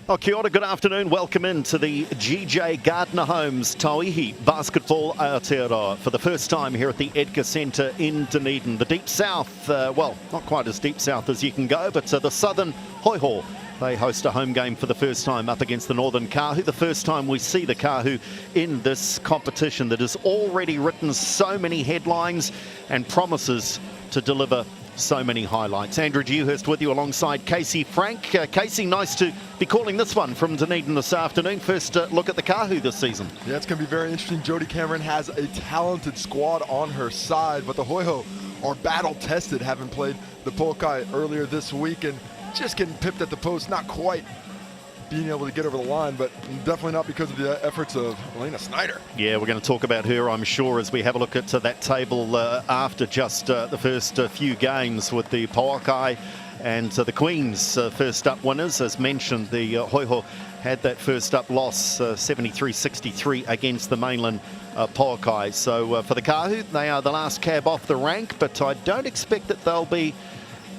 Oh, kia ora, good afternoon. Welcome into the GJ Gardner Homes Tauihi Basketball Aotearoa for the first time here at the Edgar Centre in Dunedin. The deep south, well, not quite as deep south as you can go, but the southern Hoiho. They host a home game for the first time up against the northern Kāhu. The first time we see the Kāhu in this competition that has already written so many headlines and promises to deliver so many highlights. Andrew Dewhurst with you alongside Casey Frank. Casey, nice to be calling this one from Dunedin this afternoon. First look at the Kāhu this season. Yeah, it's going to be very interesting. Jodie Cameron has a talented squad on her side, but the Hoiho are battle-tested, having played the Polkai earlier this week and just getting pipped at the post, not quite being able to get over the line, but definitely not because of the efforts of Elena Snyder. Yeah, we're going to talk about her, I'm sure, as we have a look at that table after just the first few games with the Polkai and the Queens first up winners. As mentioned, the Hoiho had that first up loss, 73-63 against the mainland Polkai. So for the Kāhu, they are the last cab off the rank, but I don't expect that they'll be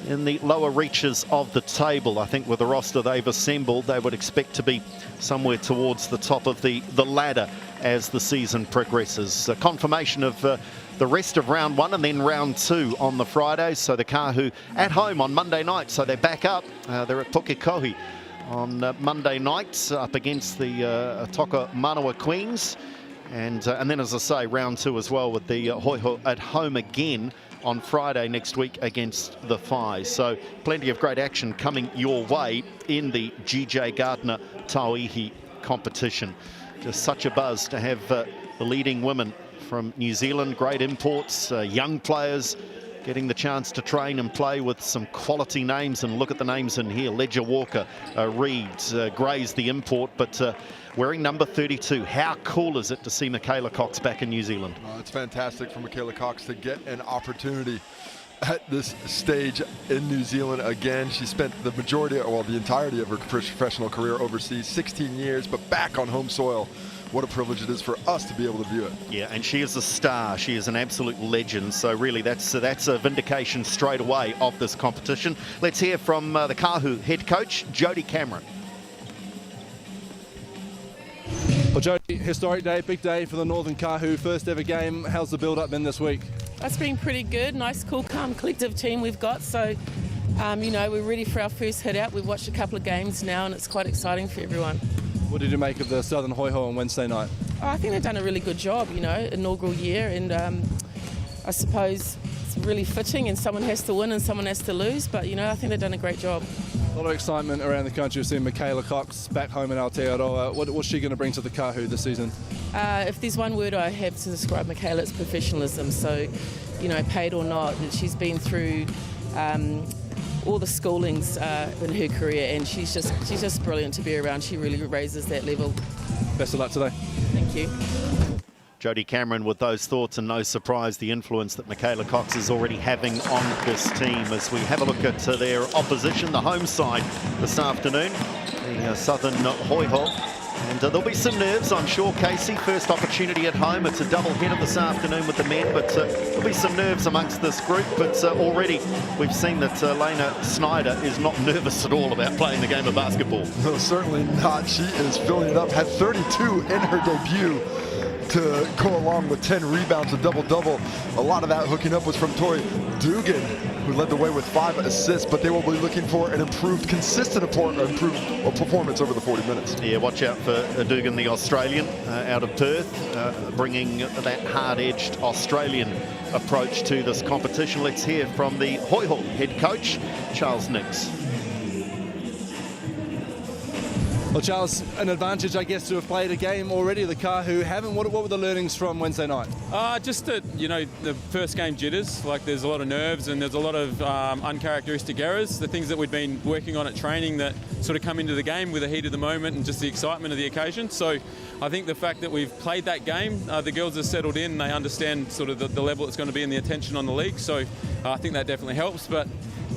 in the lower reaches of the table. I think with the roster they've assembled, they would expect to be somewhere towards the top of the ladder as the season progresses. A confirmation of the rest of round one and then round two on the Friday. So the Kāhu at home on Monday night, so they're back up. They're at Pukekohe on Monday night up against the Toka Manawa Queens. And then, as I say, round two as well with the Hoiho at home again on Friday next week against the Phi. So plenty of great action coming your way in the GJ Gardner Tauihi competition. Just such a buzz to have the leading women from New Zealand, great imports, young players getting the chance to train and play with some quality names. And look at the names in here: Ledger Walker, Reed, Gray's the import, but wearing number 32. How cool is it to see Michaela Cox back in New Zealand? It's fantastic for Michaela Cox to get an opportunity at this stage in New Zealand again. She spent the majority, well, the entirety of her professional career overseas, 16 years, but back on home soil. What a privilege it is for us to be able to view it. Yeah, and she is a star. She is an absolute legend. So really, that's a vindication straight away of this competition. Let's hear from the Kāhu head coach, Jodie Cameron. Well, Jodie, historic day, big day for the Northern Kāhu. First ever game. How's the build-up been this week? It's been pretty good. Nice, cool, calm, collective team we've got. So, you know, we're ready for our first hit out. We've watched a couple of games now, and it's quite exciting for everyone. What did you make of the Southern Hoiho on Wednesday night? Oh, I think they've done a really good job, you know, inaugural year, and I suppose it's really fitting, and someone has to win and someone has to lose, but, you know, I think they've done a great job. A lot of excitement around the country. We've seen Michaela Cox back home in Aotearoa. What's she going to bring to the Kāhu this season? If there's one word I have to describe Michaela, it's professionalism. So, you know, paid or not, she's been through all the schoolings in her career, and she's just brilliant to be around. She really raises that level. Best of luck today. Thank you. Jodie Cameron with those thoughts, and no surprise the influence that Michaela Cox is already having on this team. As we have a look at their opposition, the home side this afternoon, the Southern Hoiho. And there'll be some nerves, I'm sure, Casey. First opportunity at home. It's a double header this afternoon with the men, but there'll be some nerves amongst this group. But already we've seen that Elena Snyder is not nervous at all about playing the game of basketball. No, certainly not. She is filling it up. Had 32 in her debut to go along with 10 rebounds, a double-double. A lot of that hooking up was from Tori Dugan, who led the way with 5 assists, but they will be looking for an improved, consistent performance over the 40 minutes. Yeah, watch out for Dugan, the Australian, out of Perth, bringing that hard-edged Australian approach to this competition. Let's hear from the Hoiho head coach, Charles Nix. Well, Charles, an advantage, I guess, to have played a game already. The Kāhu haven't. What were the learnings from Wednesday night? Just that, you know, the first game jitters. Like, there's a lot of nerves and there's a lot of uncharacteristic errors. The things that we'd been working on at training that sort of come into the game with the heat of the moment and just the excitement of the occasion. So I think the fact that we've played that game, the girls have settled in. They understand sort of the level it's going to be and the attention on the league. So I think that definitely helps. But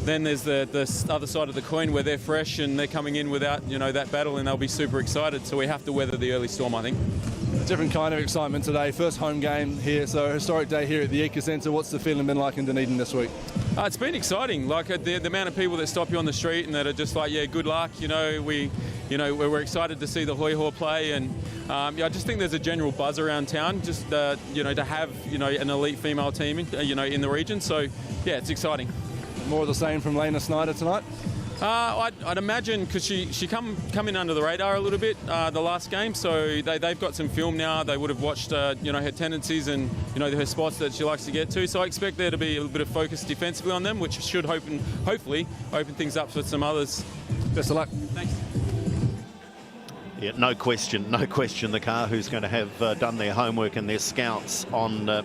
then there's the other side of the coin where they're fresh and they're coming in without, you know, that battle, and they'll be super excited. So we have to weather the early storm, I think. A different kind of excitement today. First home game here, so a historic day here at the Edgar Centre. What's the feeling been like in Dunedin this week? It's been exciting. Like the amount of people that stop you on the street and that are just like, yeah, good luck. You know, we we're excited to see the Hoiho play, and I just think there's a general buzz around town, just to have an elite female team, in the region. So yeah, it's exciting. More of the same from Lena Snyder tonight? I'd imagine, because she come in under the radar a little bit the last game, so they've got some film now. They would have watched her tendencies and her spots that she likes to get to. So I expect there to be a little bit of focus defensively on them, which should hopefully open things up for some others. Best of luck. Thanks. Yeah, no question. The Kāhu's going to have done their homework and their scouts on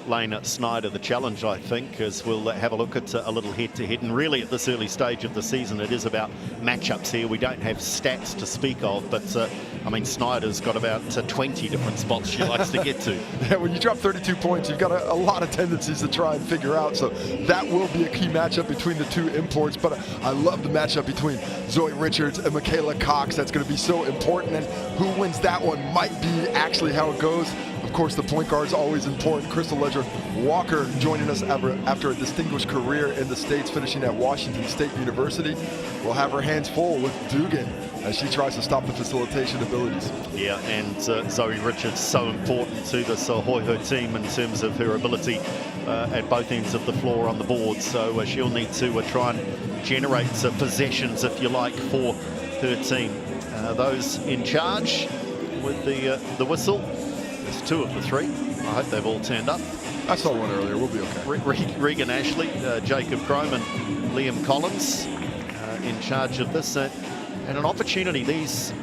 Lena Snyder, the challenge, I think, as we'll have a look at a little head-to-head. And really, at this early stage of the season, it is about matchups here. We don't have stats to speak of, but I mean, Snyder's got about 20 different spots she likes to get to. Yeah, when you drop 32 points, you've got a lot of tendencies to try and figure out. So that will be a key matchup between the two imports. But I love the matchup between Zoe Richards and Michaela Cox. That's going to be so important. And who wins that one might be actually how it goes. Of course, the point guard is always important. Crystal Ledger Walker joining us after a distinguished career in the States, finishing at Washington State University. Will have her hands full with Dugan as she tries to stop the facilitation abilities. Yeah, and Zoe Richards so important to this Hoiho team in terms of her ability at both ends of the floor on the board. So she'll need to try and generate possessions, if you like, for her team. Those in charge with the whistle. There's 2 of the 3. I hope they've all turned up. I saw one earlier. We'll be okay. Regan Ashley, Jacob Crome and Liam Collins in charge of this. And an opportunity. These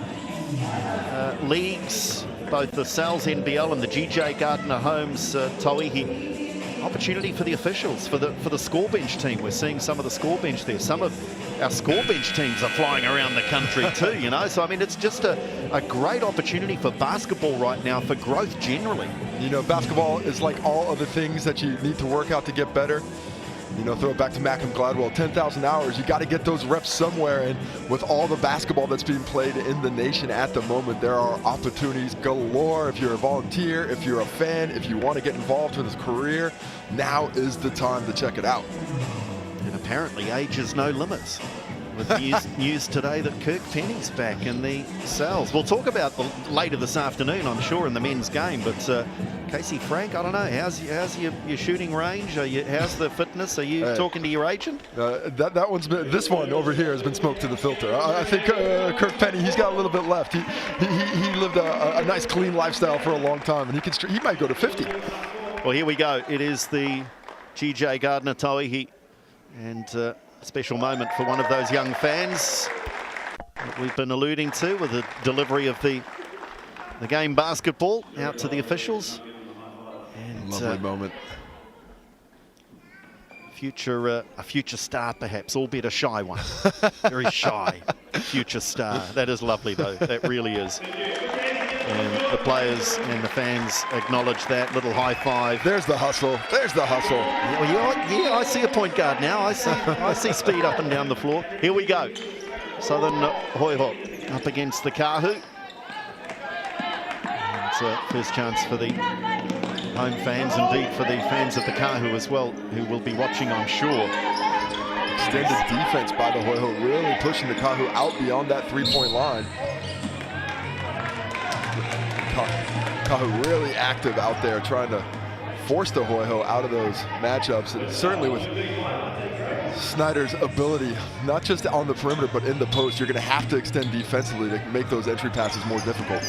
leagues, both the Sal's NBL and the GJ Gardner Holmes Tauihi, opportunity for the officials, for the score bench team. We're seeing some of the score bench there. Some of our score bench teams are flying around the country too, So, I mean, it's just a great opportunity for basketball right now, for growth generally. Basketball is like all other things that you need to work out to get better. Throw it back to Malcolm Gladwell, 10,000 hours. You got to get those reps somewhere. And with all the basketball that's being played in the nation at the moment, there are opportunities galore. If you're a volunteer, if you're a fan, if you want to get involved with his career, now is the time to check it out. And apparently age is no limits. With news today that Kirk Penny's back in the Sal's. We'll talk about later this afternoon, I'm sure, in the men's game. But Casey Frank, I don't know, how's your shooting range? How's the fitness? Are you talking to your agent? This one over here has been smoked to the filter. I think Kirk Penny, he's got a little bit left. He lived a nice, clean lifestyle for a long time, and he might go to 50. Well, here we go. It is the GJ Gardner Tauihi, and special moment for one of those young fans that we've been alluding to, with the delivery of the game basketball out to the officials. And lovely moment. A future star, perhaps, albeit a shy one. Very shy future star. That is lovely, though. That really is. And the players and the fans acknowledge that. Little high five. There's the hustle. There's the hustle. Yeah, I see a point guard now. I see speed up and down the floor. Here we go. Southern Hoiho up against the Kāhu. It's first chance for the home fans, indeed for the fans of the Kāhu as well, who will be watching, I'm sure. Extended defense by the Hoiho, really pushing the Kāhu out beyond that three-point line. Kāhu really active out there, trying to force the Hoiho out of those matchups. And certainly with Snyder's ability, not just on the perimeter, but in the post, you're going to have to extend defensively to make those entry passes more difficult.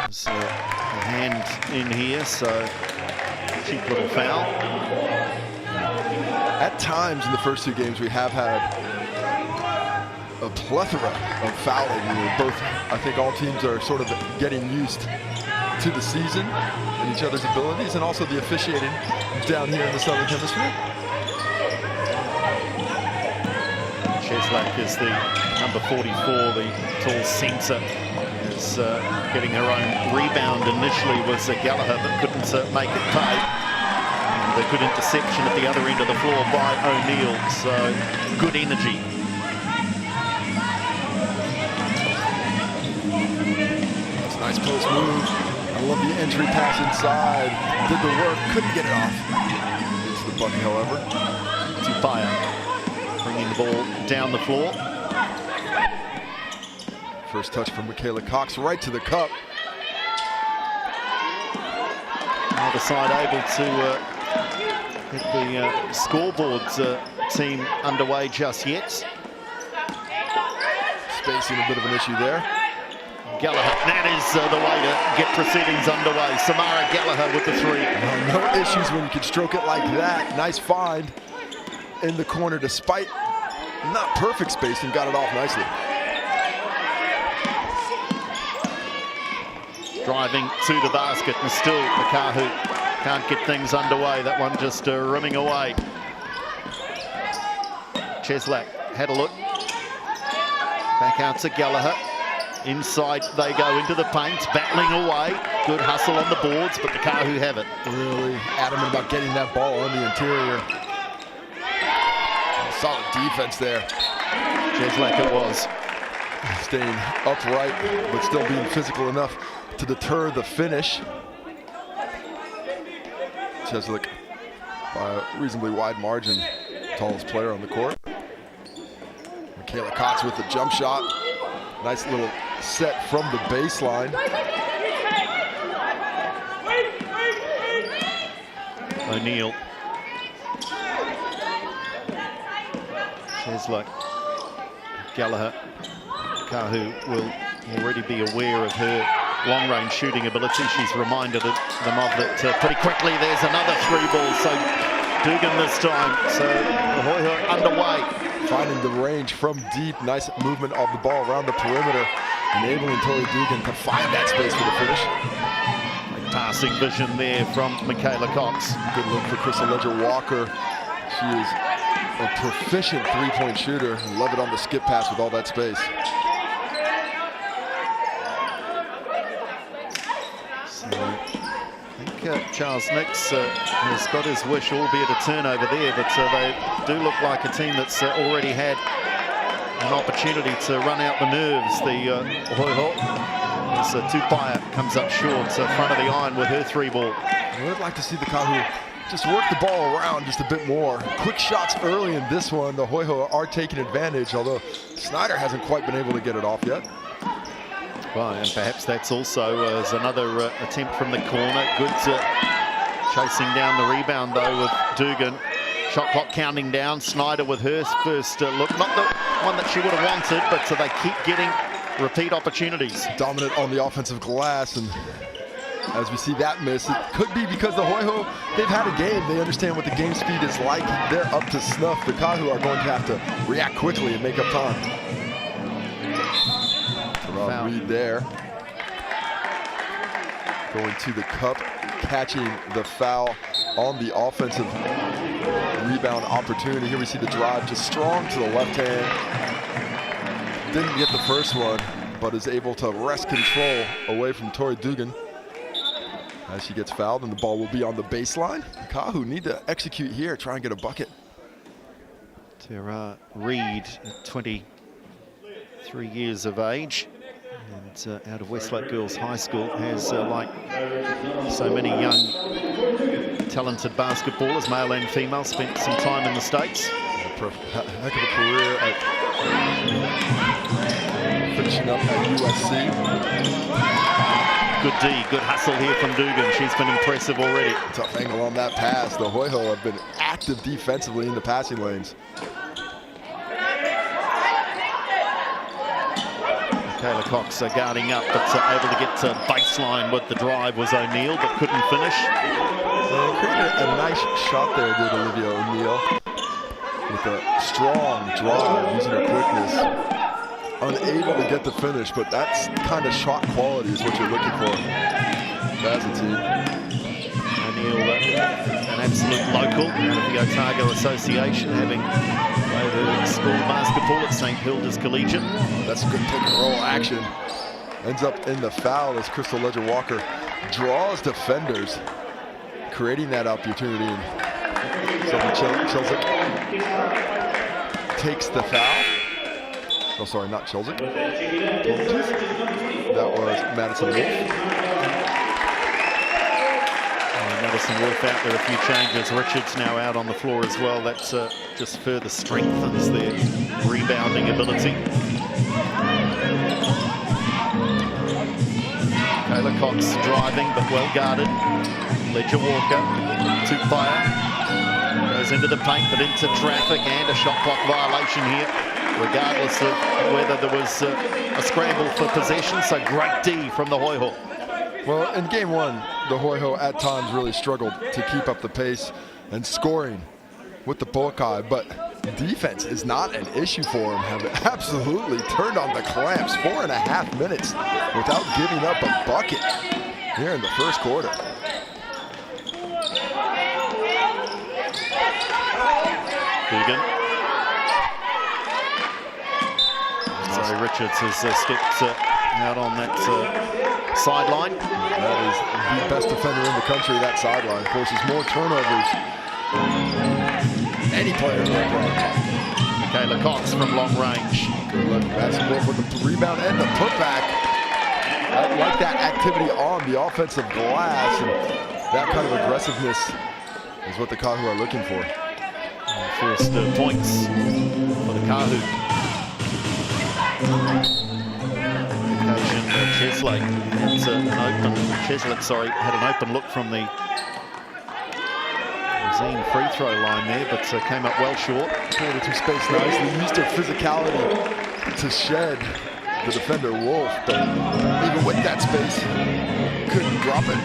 There's a hand in here, so cheap little foul. At times in the first 2 games, we have had a plethora of fouling. Both, I think all teams are sort of getting used to the season and each other's abilities, and also the officiating down here in the Southern Hemisphere. Cheslak is the number 44, the tall centre, is getting her own rebound. Initially was Gallagher, but couldn't make it pay. And a good interception at the other end of the floor by O'Neill, so good energy. Nice post move. I love the entry pass inside. Did the work, couldn't get it off. It's the bucket, however. Tupaya bringing the ball down the floor. First touch from Michaela Cox right to the cup. Neither side able to get the scoreboard team underway just yet. Spacing a bit of an issue there. Gallagher, that is the way to get proceedings underway. Samara Gallagher with the three. No issues when you can stroke it like that. Nice find in the corner despite not perfect spacing, got it off nicely. Driving to the basket and still the Kāhu can't get things underway. That one just rimming away. Cheslak had a look. Back out to Gallagher. Inside they go into the paint, battling away. Good hustle on the boards, but the Kāhu have it. Really adamant about getting that ball on the interior. Solid defense there. Cheslak it was. Staying upright, but still being physical enough to deter the finish. Cheslak by a reasonably wide margin, tallest player on the court. Michaela Cox with the jump shot. Nice little set from the baseline. O'Neill. Cheslak. Gallagher. Kāhu will already be aware of her long-range shooting ability. She's reminded them of it pretty quickly. There's another three ball, so Dugan this time. So Hoiho underway. Finding the range from deep, nice movement of the ball around the perimeter, enabling Tauihi Dugan to find that space for the finish. Passing vision there from Michaela Cox. Good look for Crystal Ledger-Walker. She is a proficient three-point shooter. Love it on the skip pass with all that space. So I think Charles Nix has got his wish, albeit a turnover there, but they do look like a team that's already had an opportunity to run out the nerves. The Hoiho. So Tupaya comes up short, front of the iron with her three ball. I would like to see the Kāhu just work the ball around just a bit more. Quick shots early in this one. The Hoiho are taking advantage, although Snyder hasn't quite been able to get it off yet. Right, and perhaps that's also as another attempt from the corner. Good chasing down the rebound though with Dugan. Shot clock counting down. Snyder with her first look. Not the one that she would have wanted, but they keep getting repeat opportunities. Dominant on the offensive glass, and as we see that miss, it could be because the Hoiho, they've had a game. They understand what the game speed is like. They're up to snuff. The Kāhu are going to have to react quickly and make up time. Reed there. Going to the cup, catching the foul on the offensive rebound opportunity. Here we see the drive just strong to the left hand. Didn't get the first one, but is able to wrest control away from Tauihi Dugan as she gets fouled, and the ball will be on the baseline. Kāhu need to execute here, try and get a bucket. Tara Reid, 23 years of age, and out of Westlake Girls High School, has, like so many young, talented basketballers, male and female, spent some time in the States. Heck of a career at finishing up at USC. Good D, good hustle here from Dugan. She's been impressive already. Tough angle on that pass. The Hoiho have been active defensively in the passing lanes. Michaela Cox guarding up, but able to get to baseline with the drive was O'Neill, but couldn't finish. Created a nice shot there, did Olivia O'Neill, with a strong drive, using her quickness. Unable to get the finish, but that's kind of shot quality is what you're looking for as a team. O'Neill, an absolute local out of the Otago Association, having played her school basketball at St Hilda's Collegiate. That's good pick and roll action. Ends up in the foul as Crystal Ledger-Walker draws defenders, creating that opportunity. And Chelsick takes the foul. Oh, sorry, not Chelsick. That was Madison Wolf. Madison Wolf out there, a few changes. Richards now out on the floor as well. That just further strengthens their rebounding ability. Cox driving, but well guarded. Ledger Walker, Tauihi goes into the paint, but into traffic, and a shot clock violation here, regardless of whether there was a scramble for possession. So great D from the Hoiho. Well, in game one, the Hoiho at times really struggled to keep up the pace and scoring with the Pokai, but defense is not an issue for him. Have absolutely turned on the clamps. 4.5 minutes without giving up a bucket here in the first quarter. Dugan. Sorry, Richards has stepped out on that sideline. That is the best defender in the country, that sideline. Forces more turnovers. Any player in that run. Michaela Cox from long range. Good look, basketball for the rebound and the putback. I like that activity on the offensive glass, and that kind of aggressiveness is what the Kāhu are looking for. First points for the Kāhu. Occasion Cheslake had an open look from the Zine free throw line there, but came up well short. Pulled it to space nicely, used her physicality to shed the defender Wolf, but even with that space, couldn't drop it.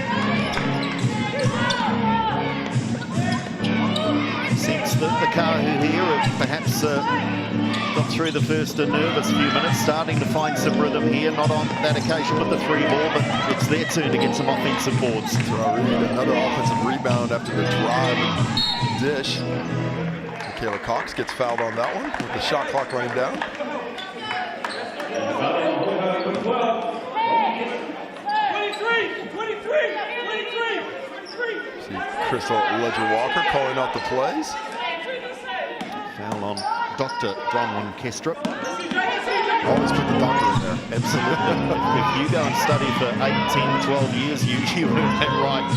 Sense that the Kāhu here have perhaps got through the first nervous few minutes, starting to find some rhythm here, not on that occasion with the 3 ball, but it's their turn to get some offensive boards. Another offensive rebound after the drive and dish. Michaela Cox gets fouled on that one with the shot clock running down. See Crystal Ledger-Walker calling out the plays. Foul on Dr. Bronwyn Kestrup. Always put the doctor in there. Absolutely. If you go and study for 8, 10, 12 years, you earn that right.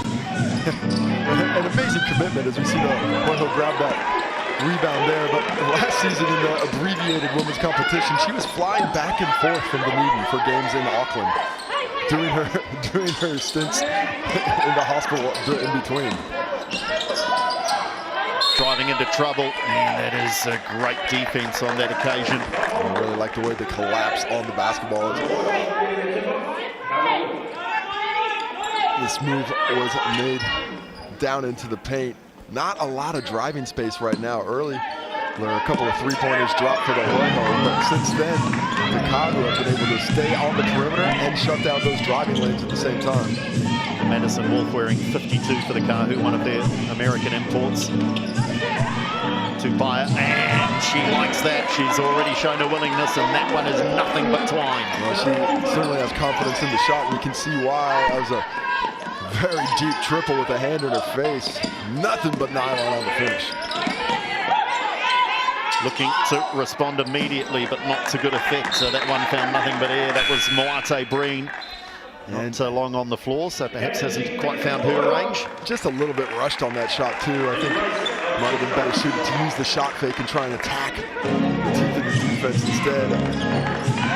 An amazing commitment as we see the Hoiho grab that rebound there. But last season in the abbreviated women's competition, she was flying back and forth from Dunedin for games in Auckland, doing her stints in the hospital in between. Driving into trouble, and that is a great defense on that occasion. I really like the way they collapse on the basketball. This move was made down into the paint. Not a lot of driving space right now. Early, there are a couple of 3-pointers dropped for the Hoiho, but since then, the Kāhu have been able to stay on the perimeter and shut down those driving lanes at the same time. Madison Wolf wearing 52 for the Kāhu, one of their American imports. Tauihi, and she likes that. She's already shown her willingness, and that one is nothing but twine. Well, she certainly has confidence in the shot. We can see why. That was a very deep triple with a hand in her face. Nothing but nylon on the finish. Looking to respond immediately, but not to good effect. So that one found nothing but air. That was Moate Breen. And long on the floor, so perhaps hasn't quite found her range. Just a little bit rushed on that shot, too. I think might have been better suited to use the shot fake and try and attack the teeth of the defense instead.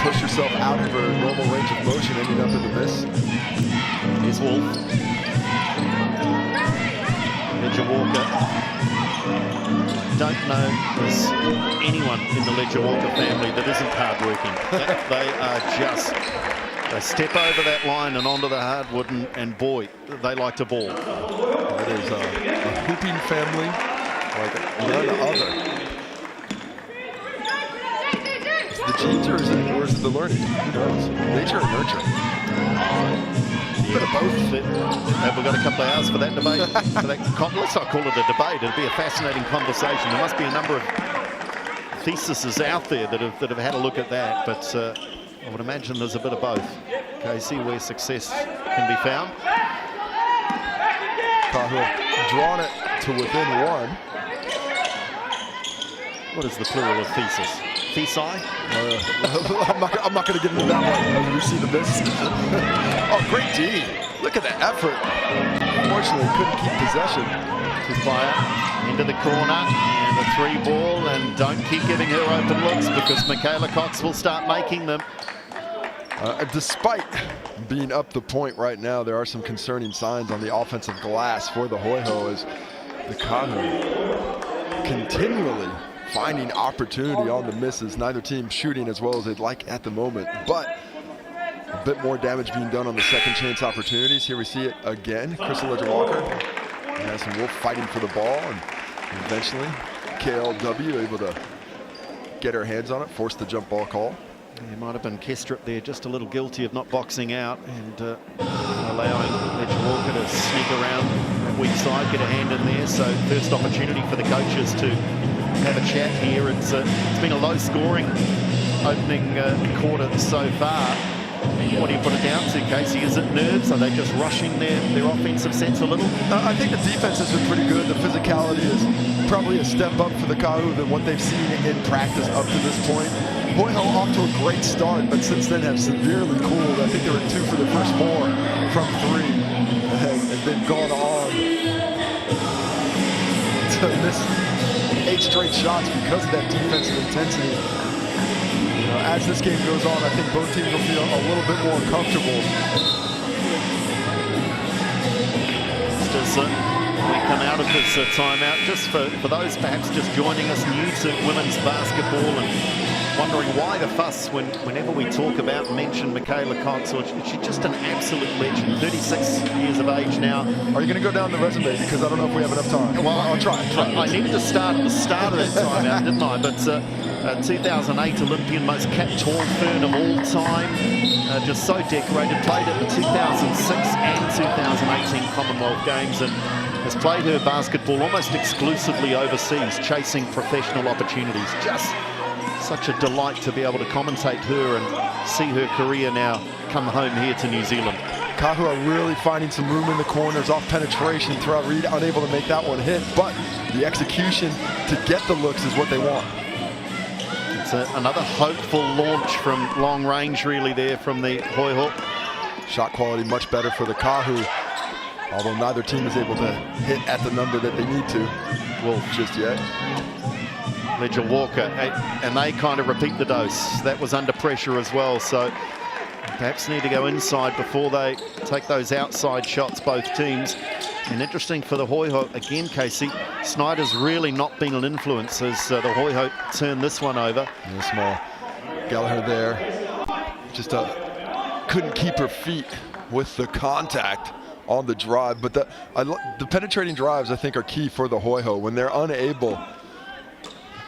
Push yourself out of her normal range of motion, ending up in the miss. Here's Wolf. Ledger Walker. Don't know there's anyone in the Ledger Walker family that isn't hardworking. They are just... They step over that line and onto the hardwood, and boy, they like to ball. That is a hooping family like none other. Is it the genes or is it the learning? Who knows? Nature or nurture? Bit of both. Have we got a couple of hours for that debate? Let's not call it a debate. It'll be a fascinating conversation. There must be a number of theses out there that have had a look at that, but I would imagine there's a bit of both. Casey, where success can be found. Kāhu drawn it to within 1. What is the plural of thesis? Thesi? I'm not going to get into that one. We see the miss. Oh, great D. Look at the effort. Unfortunately, couldn't keep possession. Tauihi into the corner, and a 3 ball, and don't keep giving her open looks because Michaela Cox will start making them. Despite being up the point right now, there are some concerning signs on the offensive glass for the Hoiho as the Kāhu continually finding opportunity on the misses. Neither team shooting as well as they'd like at the moment, but a bit more damage being done on the second chance opportunities. Here we see it again. Crystal Ledger-Walker has some Wolf fighting for the ball, and eventually KLW able to get her hands on it, force the jump ball call. It might have been Kestrup there, just a little guilty of not boxing out and allowing Ledger-Walker to sneak around that weak side, get a hand in there. So first opportunity for the coaches to have a chat here. It's been a low-scoring opening quarter so far. What do you put it down to, Casey? Is it nerves? Are they just rushing their offensive sense a little? I think the defense has been pretty good. The physicality is probably a step up for the Kāhu than what they've seen in practice up to this point. Hoiho off to a great start, but since then have severely cooled. I think they were 2 for the first 4 from 3, and they've gone on to miss 8 straight shots because of that defensive intensity. As this game goes on, I think both teams will feel a little bit more comfortable. Just as we come out of this timeout, just for those perhaps just joining us new to women's basketball and wondering why the fuss whenever we talk about and mention Michaela Cox, or she's just an absolute legend, 36 years of age now. Are you going to go down the resume? Because I don't know if we have enough time. Well, I'll try. I needed to start at the start of that timeout, didn't I? But 2008 Olympian, most capped tall fern of all time, just so decorated, played at the 2006 and 2018 Commonwealth Games and has played her basketball almost exclusively overseas, chasing professional opportunities. Just such a delight to be able to commentate her and see her career now come home here to New Zealand. Kāhu are really finding some room in the corners off penetration throughout Reed, unable to make that one hit, but the execution to get the looks is what they want. It's another hopeful launch from long range really there from the Hoiho. Shot quality much better for the Kāhu, although neither team is able to hit at the number that they need to. Wolf just yet. Ledger-Walker, and they kind of repeat the dose. That was under pressure as well, so perhaps need to go inside before they take those outside shots, both teams. And interesting for the Hoiho, again, Casey, Snyder's really not been an influence as the Hoiho turn this one over. Real small. Gallagher there, just couldn't keep her feet with the contact on the drive, but the penetrating drives I think are key for the Hoiho. When they're unable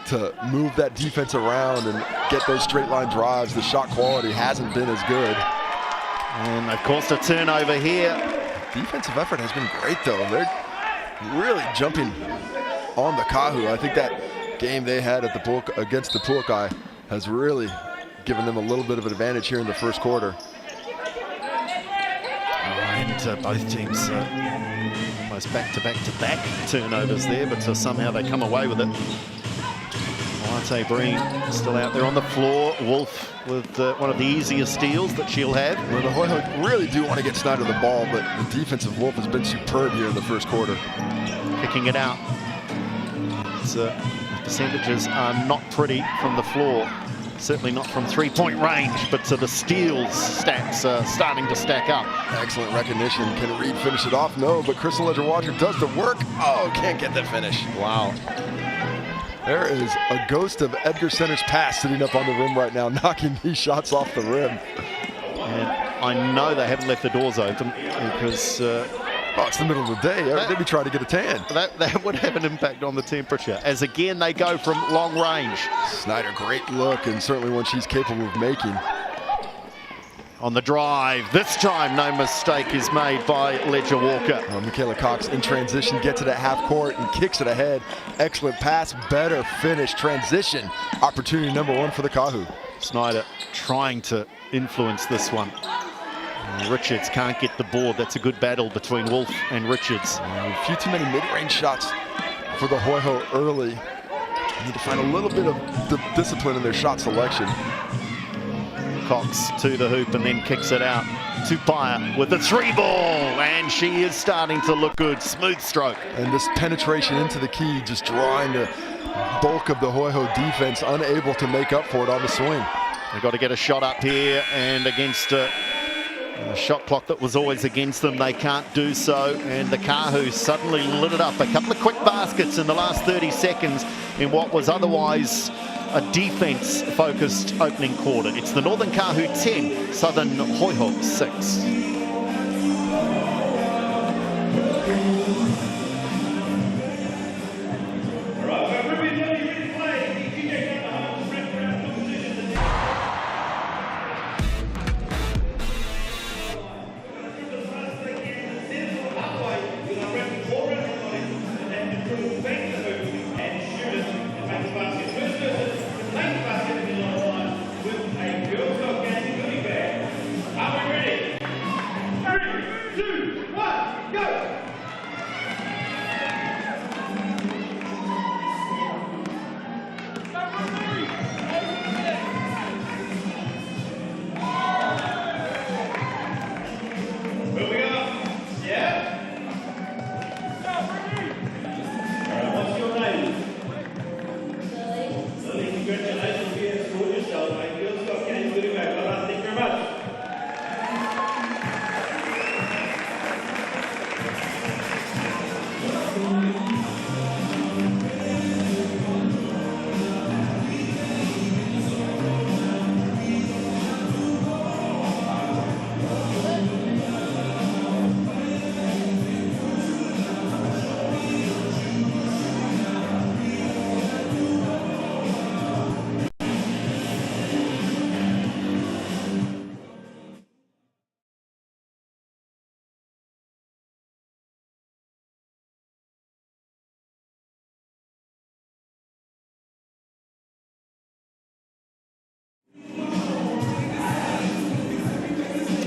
to move that defense around and get those straight line drives, the shot quality hasn't been as good. And of course a turnover here. Defensive effort has been great though. They're really jumping on the Kāhu. I think that game they had at against the Puakai has really given them a little bit of an advantage here in the first quarter. And both teams almost back-to-back turnovers there, but somehow they come away with it. Monte Breen still out there on the floor. Wolf with one of the easier steals that she'll have. Well, the Hoiho really do want to get Snyder the ball, but the defensive Wolf has been superb here in the first quarter. Kicking it out. The percentages are not pretty from the floor. Certainly not from three-point range, but the steals stats are starting to stack up. Excellent recognition. Can Reed finish it off? No, but Crystal Ledger-Walker does the work. Oh, can't get the finish. Wow. There is a ghost of Edgar Centre's pass sitting up on the rim right now, knocking these shots off the rim. And I know they haven't left the doors open because it's the middle of the day. They'd be trying to get a tan. That would have an impact on the temperature. As again, they go from long range. Snyder, great look, and certainly one she's capable of making. On the drive, this time no mistake is made by Ledger-Walker. Well, Michaela Cox in transition gets it at half court and kicks it ahead. Excellent pass, better finish, transition. Opportunity number 1 for the Kāhu. Snyder trying to influence this one. Richards can't get the board. That's a good battle between Wolf and Richards. A few too many mid-range shots for the Hoiho early. Need to find a little bit of discipline in their shot selection. Cox to the hoop and then kicks it out to Paya with the 3-ball, and she is starting to look good. Smooth stroke. And this penetration into the key, just drawing the bulk of the Hoiho defense, unable to make up for it on the swing. They've got to get a shot up here, and against a shot clock that was always against them, they can't do so. And the Kāhu suddenly lit it up. A couple of quick baskets in the last 30 seconds in what was otherwise a defense-focused opening quarter. It's the Northern Kāhu 10, Southern Hoiho 6.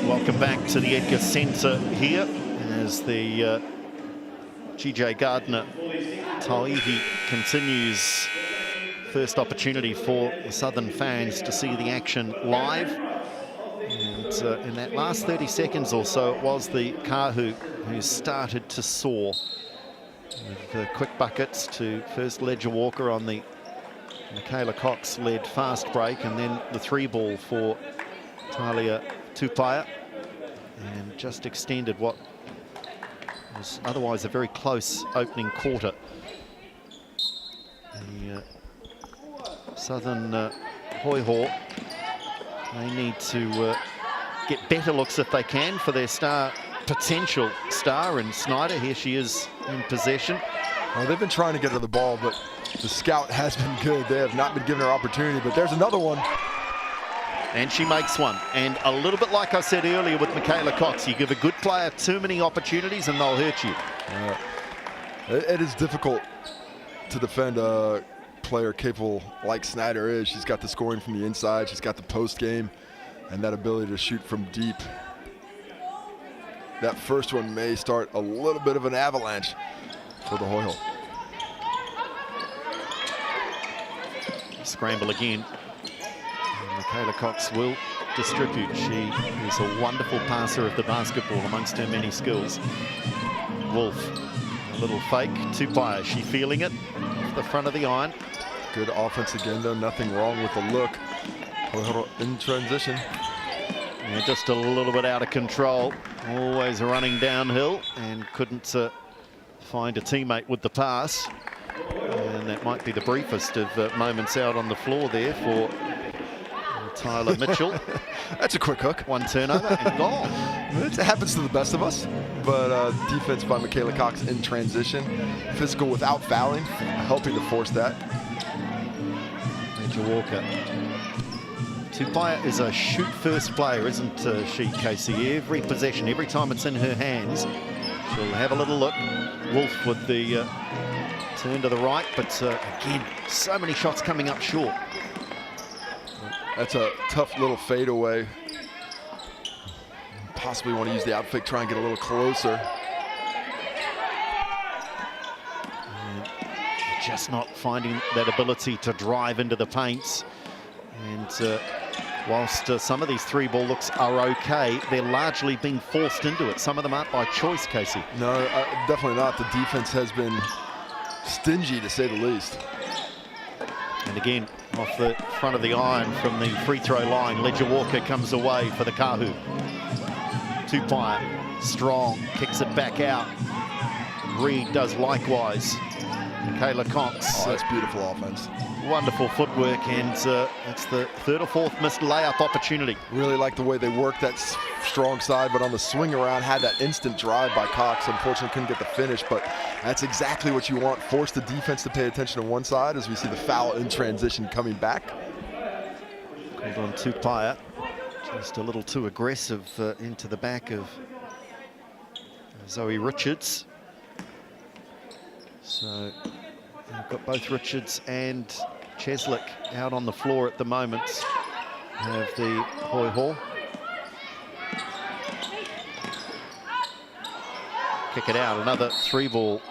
Welcome back to the Edgar Centre here as the GJ Gardner Tauihi continues. First opportunity for the Southern fans to see the action live. And in that last 30 seconds or so, it was the Kāhu who started to soar with quick buckets to first Ledger Walker on the Michaela Cox-led fast break, and then the 3-ball for Talia Tupaya, and just extended what was otherwise a very close opening quarter. The Southern Hoiho, they need to get better looks if they can for their potential star in Snyder. Here she is in possession. Well, they've been trying to get her the ball, but the scout has been good. They have not been given her opportunity, but there's another one. And she makes one. And a little bit like I said earlier with Michaela Cox, you give a good player too many opportunities and they'll hurt you. It is difficult to defend a player capable like Snyder is. She's got the scoring from the inside, she's got the post game, and that ability to shoot from deep. That first one may start a little bit of an avalanche for the Hoiho. Scramble again. Michaela Cox will distribute. She is a wonderful passer of the basketball amongst her many skills. Wolf, a little fake. Tupaya, she feeling it off the front of the iron. Good offense again, though. Nothing wrong with the look. In transition. Yeah, just a little bit out of control. Always running downhill and couldn't find a teammate with the pass. And that might be the briefest of moments out on the floor there for Tyler Mitchell. That's a quick hook. One turnover and goal. It happens to the best of us, but defense by Michaela Cox in transition. Physical without fouling, helping to force that. Major Walker. Tupaya is a shoot-first player, isn't she, Casey? Every possession, every time it's in her hands, she'll have a little look. Wolf with the turn to the right, but again, so many shots coming up short. That's a tough little fadeaway. Possibly want to use the out fake, try and get a little closer. And just not finding that ability to drive into the paints. And whilst some of these 3-ball looks are okay, they're largely being forced into it. Some of them aren't by choice, Casey. No, definitely not. The defense has been stingy, to say the least. And again, off the front of the iron from the free throw line. Ledger Walker comes away for the Kāhu. Tauihi, strong, kicks it back out. Reed does likewise. Michaela Cox. Oh, that's beautiful offense. Wonderful footwork, and it's the third or fourth missed layup opportunity. Really like the way they worked that strong side, but on the swing around, had that instant drive by Cox. Unfortunately, couldn't get the finish, but that's exactly what you want. Force the defense to pay attention to one side as we see the foul in transition coming back. Called on Tauihi. Just a little too aggressive into the back of Zoe Richards. So we've got both Richards and Cheslick out on the floor at the moment. We have the Hoiho. Kick it out, another 3-ball.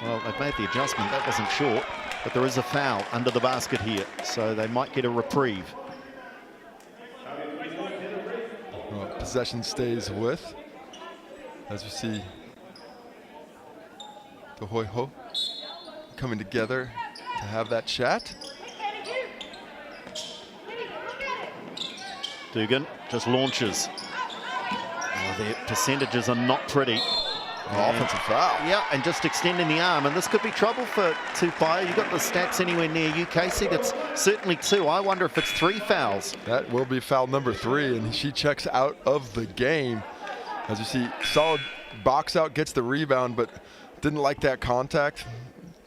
Well, they've made the adjustment, that wasn't short, but there is a foul under the basket here, so they might get a reprieve. Well, possession stays with, as we see the Hoiho coming together to have that chat. Dugan just launches. Oh, their percentages are not pretty. Offensive foul. Yeah, and just extending the arm, and this could be trouble for Tauihi. You got the stats anywhere near you, Casey? That's certainly 2. I wonder if it's 3 fouls. That will be foul number 3, and she checks out of the game. As you see, solid box out, gets the rebound, but didn't like that contact.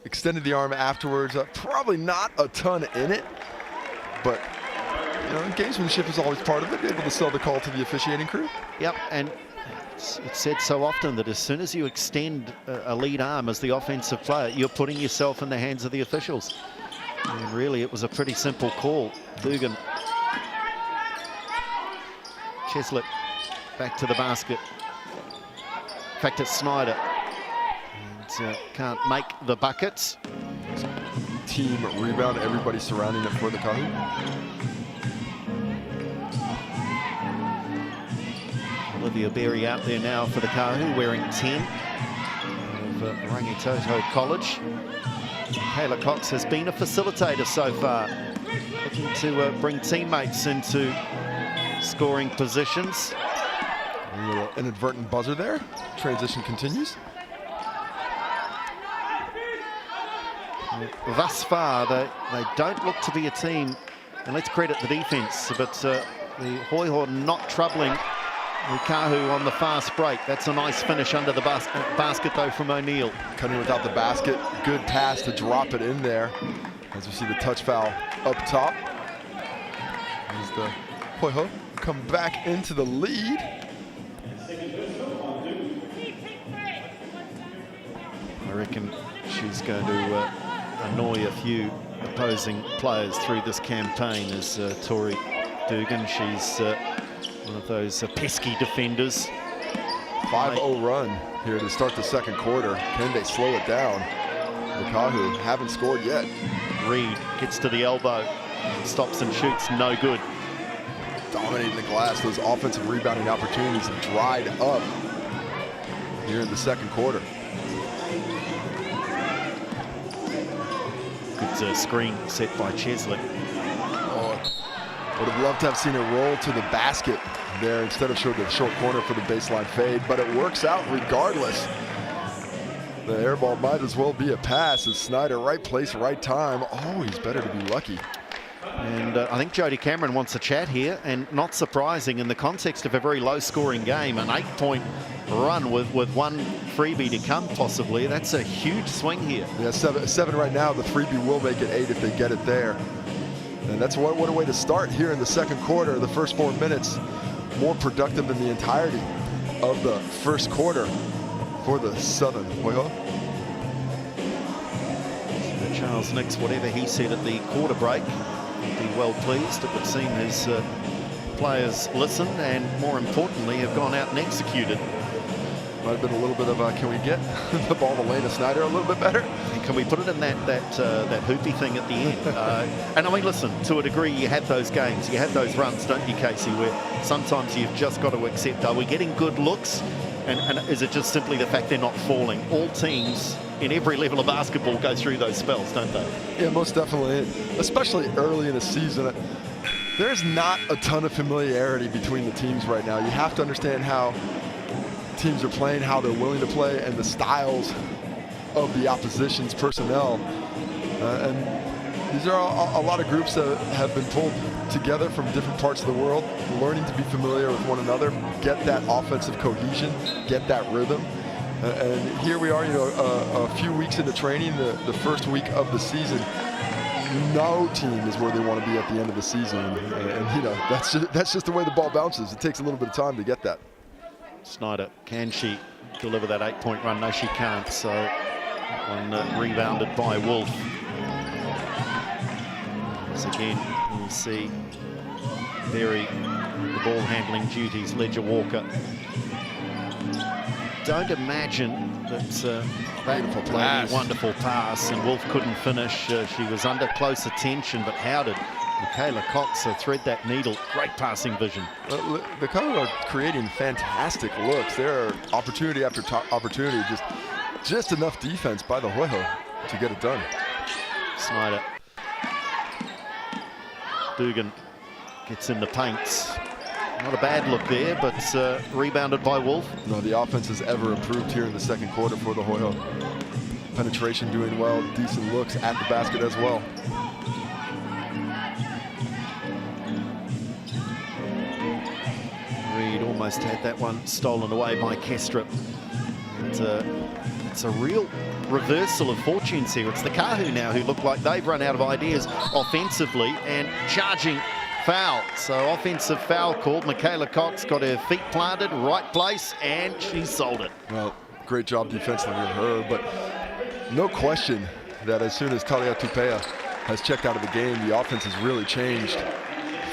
Extended the arm afterwards. Probably not a ton in it, but you know, gamesmanship is always part of it. Be able to sell the call to the officiating crew. Yep, and it's said so often that as soon as you extend a lead arm as the offensive player, you're putting yourself in the hands of the officials. And really, it was a pretty simple call. Dugan. Cheslick back to the basket. In fact, it's Snyder. And can't make the buckets. Team rebound, everybody surrounding it for the Kāhu. Olivia Berry out there now for the Kāhu, wearing 10 of Rangitoto College. Kayla Cox has been a facilitator so far, looking to bring teammates into scoring positions. A little inadvertent buzzer there. Transition continues. Thus far, they don't look to be a team, and let's credit the defense, but the Hoiho not troubling the Kāhu on the fast break. That's a nice finish under the basket, though, from O'Neill. Cutting without the basket. Good pass to drop it in there. As we see the touch foul up top. As the Hoiho come back into the lead. I reckon she's going to annoy a few opposing players through this campaign as Tori Dugan. She's one of those pesky defenders. 5-0 run here to start the second quarter. Can they slow it down? The Kāhu haven't scored yet. Reed gets to the elbow, stops and shoots, no good. Dominating the glass. Those offensive rebounding opportunities have dried up here in the second quarter. Good screen set by Cheslick. Would have loved to have seen it roll to the basket there instead of the short corner for the baseline fade, but it works out regardless. The air ball might as well be a pass as Snyder, right place, right time. Always better to be lucky. And I think Jodie Cameron wants a chat here, and not surprising in the context of a very low-scoring game, an 8-point run with one freebie to come possibly. That's a huge swing here. Yeah, seven right now. The freebie will make it 8 if they get it there. And that's what a way to start here in the second quarter. The first 4 minutes more productive than the entirety of the first quarter for the Southern. Hoiho. Charles Nix, whatever he said at the quarter break, would be well pleased. It would seem his players listened and, more importantly, have gone out and executed. Might have been a little bit of can we get the ball to Lena Snyder a little bit better? And can we put it in that hoopy thing at the end? And I mean, listen, to a degree, you have those games, you have those runs, don't you, Casey, where sometimes you've just got to accept, are we getting good looks? And is it just simply the fact they're not falling? All teams in every level of basketball go through those spells, don't they? Yeah, most definitely. Especially early in the season. There's not a ton of familiarity between the teams right now. You have to understand how teams are playing, how they're willing to play, and the styles of the opposition's personnel. And these are a lot of groups that have been pulled together from different parts of the world, learning to be familiar with one another, get that offensive cohesion, get that rhythm. And here we are, a few weeks into training, the first week of the season. No team is where they want to be at the end of the season, and that's just the way the ball bounces. It takes a little bit of time to get that. Snyder, can she deliver that 8-point run? No, she can't. So that one rebounded by Wolf. Once again, we'll see Berry, the ball handling duties, Ledger Walker. Don't imagine that Beautiful pass. Wonderful pass, and Wolf couldn't finish. She was under close attention, but how did Michaela Cox thread that needle? Great passing vision. The Kāhu are creating fantastic looks. There are opportunity after opportunity, just enough defense by the Hoiho to get it done. Snyder. Dugan gets in the paint. Not a bad look there, but rebounded by Wolf. No, the offense has ever improved here in the second quarter for the Hoiho. Penetration doing well, decent looks at the basket as well. Reed almost had that one stolen away by Kestrip. It's a real reversal of fortunes here. It's the Kāhu now who look like they've run out of ideas offensively, and charging foul. So offensive foul called. Michaela Cox got her feet planted, right place, and she sold it. Well, great job defensively of her, but no question that as soon as Talia Tupea has checked out of the game, the offense has really changed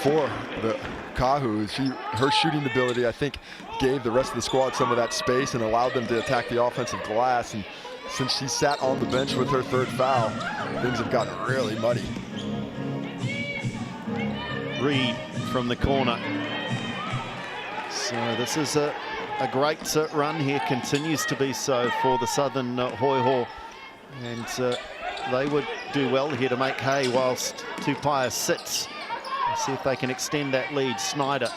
for the Kāhu. Her shooting ability, I think, gave the rest of the squad some of that space and allowed them to attack the offensive glass. And since she sat on the bench with her third foul, things have gotten really muddy. Reed from the corner. So this is a great run here, continues to be so for the Southern Hoiho, and they would do well here to make hay whilst Tupaia sits. Let's see if they can extend that lead. Snyder,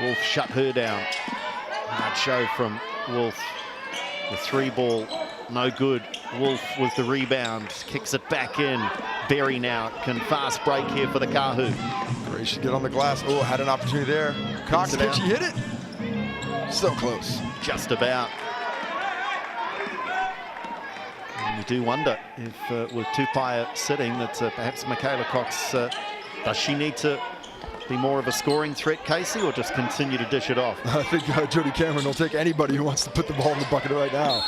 Wolf shut her down. Hard show from Wolf. The three ball, no good. Wolf with the rebound, kicks it back in. Berry now can fast break here for the Kāhu. Gray should get on the glass. Oh, had an opportunity there. Cox, can she hit it? So close. Just about. And you do wonder if with Tupaia sitting that perhaps Michaela Cox, does she need to be more of a scoring threat, Casey, or just continue to dish it off? I think Jody Cameron will take anybody who wants to put the ball in the bucket right now.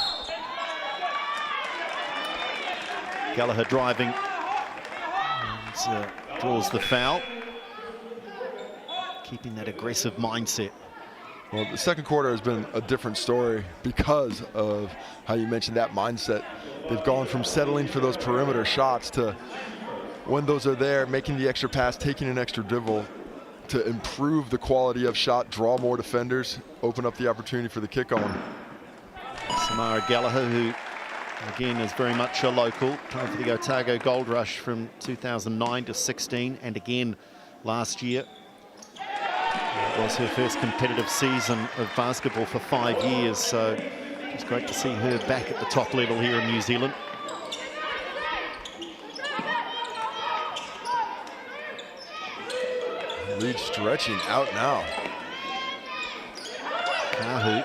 Gallagher driving and draws the foul. Keeping that aggressive mindset. Well, the second quarter has been a different story because of how you mentioned that mindset. They've gone from settling for those perimeter shots to, when those are there, making the extra pass, taking an extra dribble to improve the quality of shot, draw more defenders, open up the opportunity for the kick on. Samara Gallagher, who again is very much a local, played for the Otago Gold Rush from 2009 to 16, and again last year. It was her first competitive season of basketball for 5 years, so it's great to see her back at the top level here in New Zealand. Lead stretching out now. Kāhu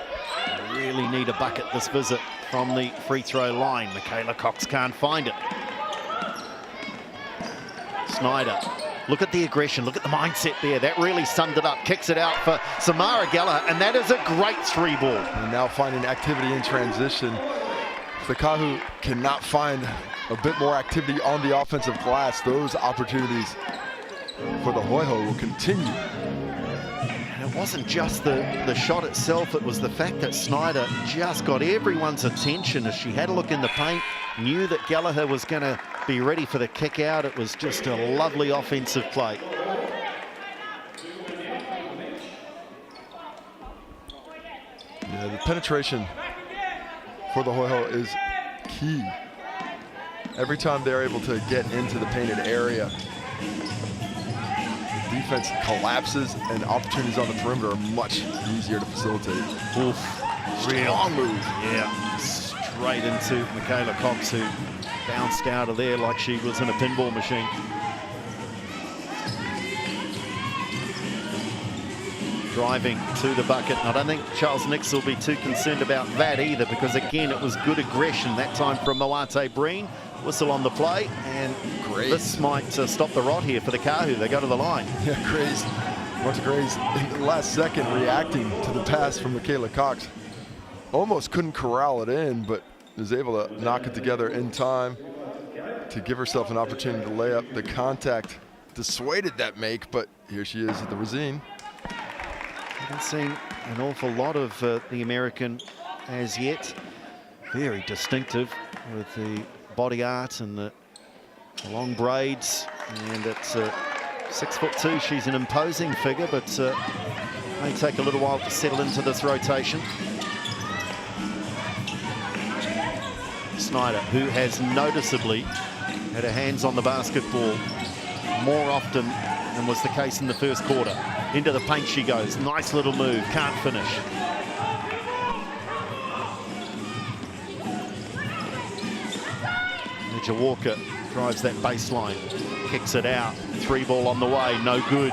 really need a bucket this visit from the free throw line. Michaela Cox can't find it. Snyder, look at the aggression, look at the mindset there. That really summed it up. Kicks it out for Samara Gallagher, and that is a great three ball. And now finding activity in transition. If the Kāhu cannot find a bit more activity on the offensive glass, those opportunities for the Hoiho will continue. And it wasn't just the shot itself, it was the fact that Snyder just got everyone's attention as she had a look in the paint, knew that Gallagher was going to be ready for the kick out. It was just a lovely offensive play. Yeah, the penetration for the Hoiho is key. Every time they're able to get into the painted area, defense collapses and opportunities on the perimeter are much easier to facilitate. Oof. Strong move. Yeah, straight into Michaela Cox, who bounced out of there like she was in a pinball machine. Driving to the bucket. I don't think Charles Nix will be too concerned about that either, because again, it was good aggression that time from Moate Breen. Whistle on the play, and this might stop the rot here for the Kāhu. They go to the line. Yeah, Grace. Marta Grace in the last second reacting to the pass from Michaela Cox. Almost couldn't corral it in, but was able to knock it together in time to give herself an opportunity to lay up. The contact dissuaded that make, but here she is at the Rosine. Haven't seen an awful lot of the American as yet. Very distinctive with the body art and the long braids, and it's 6'2". She's an imposing figure, but may take a little while to settle into this rotation. Snyder, who has noticeably had her hands on the basketball more often than was the case in the first quarter. Into the paint she goes. Nice little move. Can't finish. Ledger Walker drives that baseline. Kicks it out. 3-ball on the way. No good.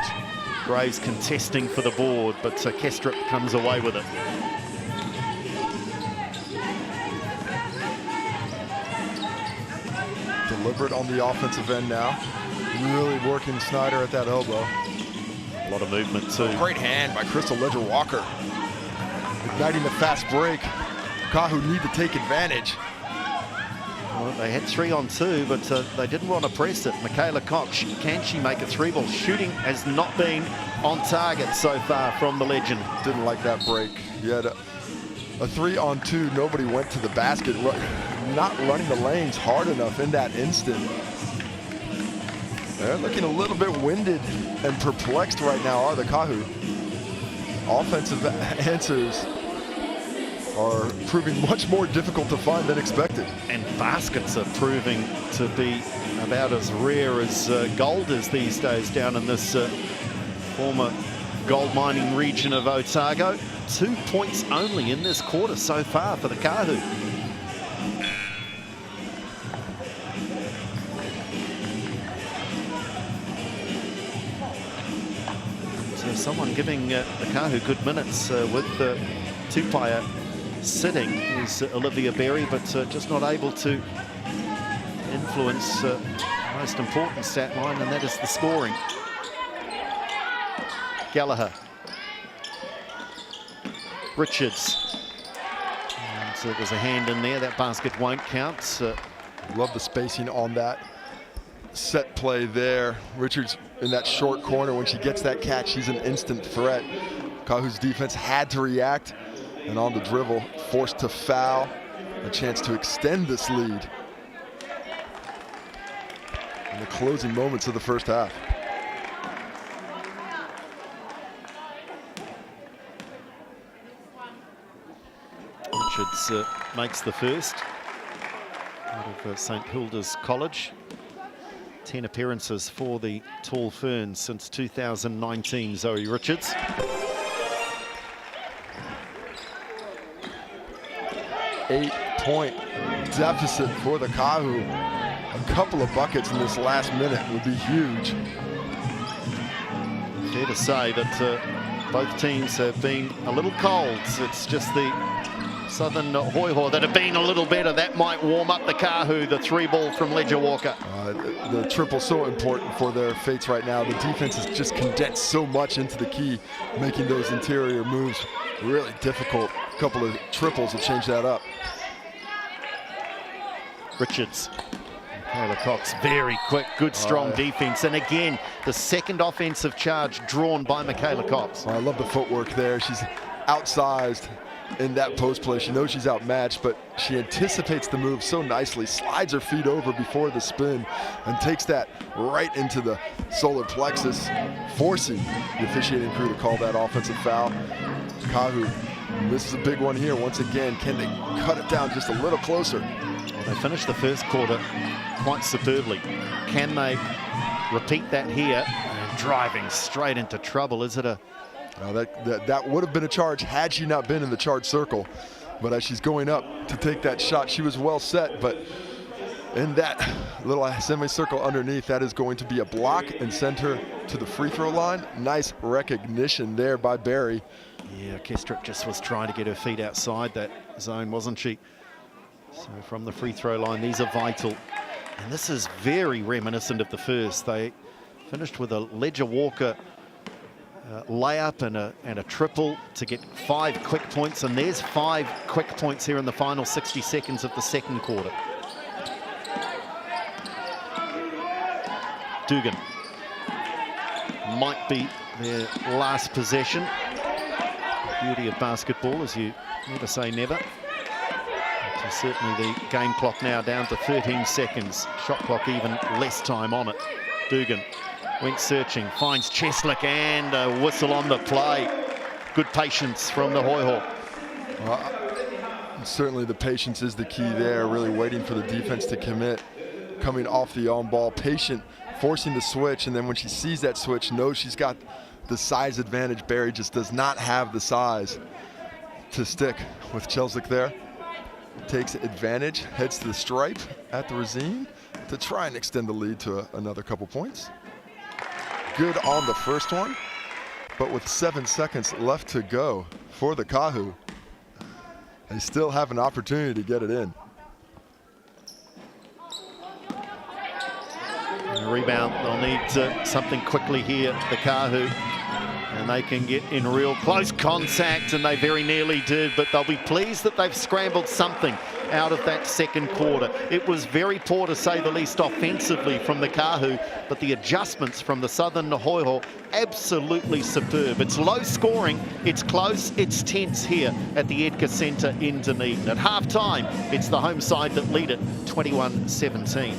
Graves contesting for the board, but Kestrup comes away with it. Deliberate on the offensive end now. Really working Snyder at that elbow. A lot of movement too. Great hand by Crystal Ledger Walker. Igniting the fast break. Kāhu need to take advantage. Well, they had 3-on-2, but they didn't want to press it. Michaela Cox, can she make a 3-ball? Shooting has not been on target so far from the legend. Didn't like that break. You had a 3-on-2. Nobody went to the basket. Not running the lanes hard enough in that instant. They're looking a little bit winded and perplexed right now, are the Kāhu. Offensive answers are proving much more difficult to find than expected. And baskets are proving to be about as rare as gold is these days down in this former gold mining region of Otago. 2 points only in this quarter so far for the Kāhu. So someone giving the Kāhu good minutes with the Tupaia sitting is Olivia Berry, but just not able to influence the most important stat line, and that is the scoring. Gallagher. Richards. And so there's a hand in there. That basket won't count. Love the spacing on that set play there. Richards in that short corner. When she gets that catch, she's an instant threat. Kāhu's defense had to react, and on the dribble, forced to foul. A chance to extend this lead in the closing moments of the first half. Richards makes the first out of St Hilda's College. 10 appearances for the Tall Ferns since 2019, Zoe Richards. Eight-point deficit for the Kāhu. A couple of buckets in this last minute would be huge. Fair to say that both teams have been a little cold. It's just the Southern Hoiho that have been a little better. That might warm up the Kāhu. The 3-ball from Ledger Walker. The triple so important for their fates right now. The defense has just condensed so much into the key, making those interior moves really difficult. A couple of triples will change that up. Richards. Michaela Cox, very quick, good, strong defense. And again, the second offensive charge drawn by Michaela Cox. I love the footwork there. She's outsized in that post play. She knows she's outmatched, but she anticipates the move so nicely, slides her feet over before the spin, and takes that right into the solar plexus, forcing the officiating crew to call that offensive foul. Kāhu, this is a big one here once again. Can they cut it down just a little closer? Well, they finished the first quarter quite superbly. Can they repeat that here? And driving straight into trouble. Is it a... That would have been a charge had she not been in the charge circle. But as she's going up to take that shot, she was well set. But in that little semicircle underneath, that is going to be a block and send her to the free throw line. Nice recognition there by Barry. Yeah, Kestrip just was trying to get her feet outside that zone, wasn't she? So from the free throw line, these are vital. And this is very reminiscent of the first. They finished with a Ledger Walker layup and a triple to get 5 quick points. And there's 5 quick points here in the final 60 seconds of the second quarter. Dugan might be their last possession. The beauty of basketball is you never say never. But certainly the game clock now down to 13 seconds. Shot clock even less time on it. Dugan went searching, finds Cheslick and a whistle on the play. Good patience from the Hoiho. Certainly the patience is the key there, really waiting for the defense to commit. Coming off the on-ball, patient, forcing the switch, and then when she sees that switch, knows she's got the size advantage. Barry just does not have the size to stick with Cheslick there. Takes advantage, heads to the stripe at the Racine to try and extend the lead to another couple points. Good on the first one, but with 7 seconds left to go for the Kāhu, they still have an opportunity to get it in. And the rebound, they'll need something quickly here, the Kāhu, and they can get in real close contact, and they very nearly did, but they'll be pleased that they've scrambled something out of that second quarter. It was very poor, to say the least, offensively from the Kāhu, but the adjustments from the Southern Hoiho, absolutely superb. It's low scoring, it's close, it's tense here at the Edgar Centre in Dunedin. At half-time, it's the home side that lead it 21-17.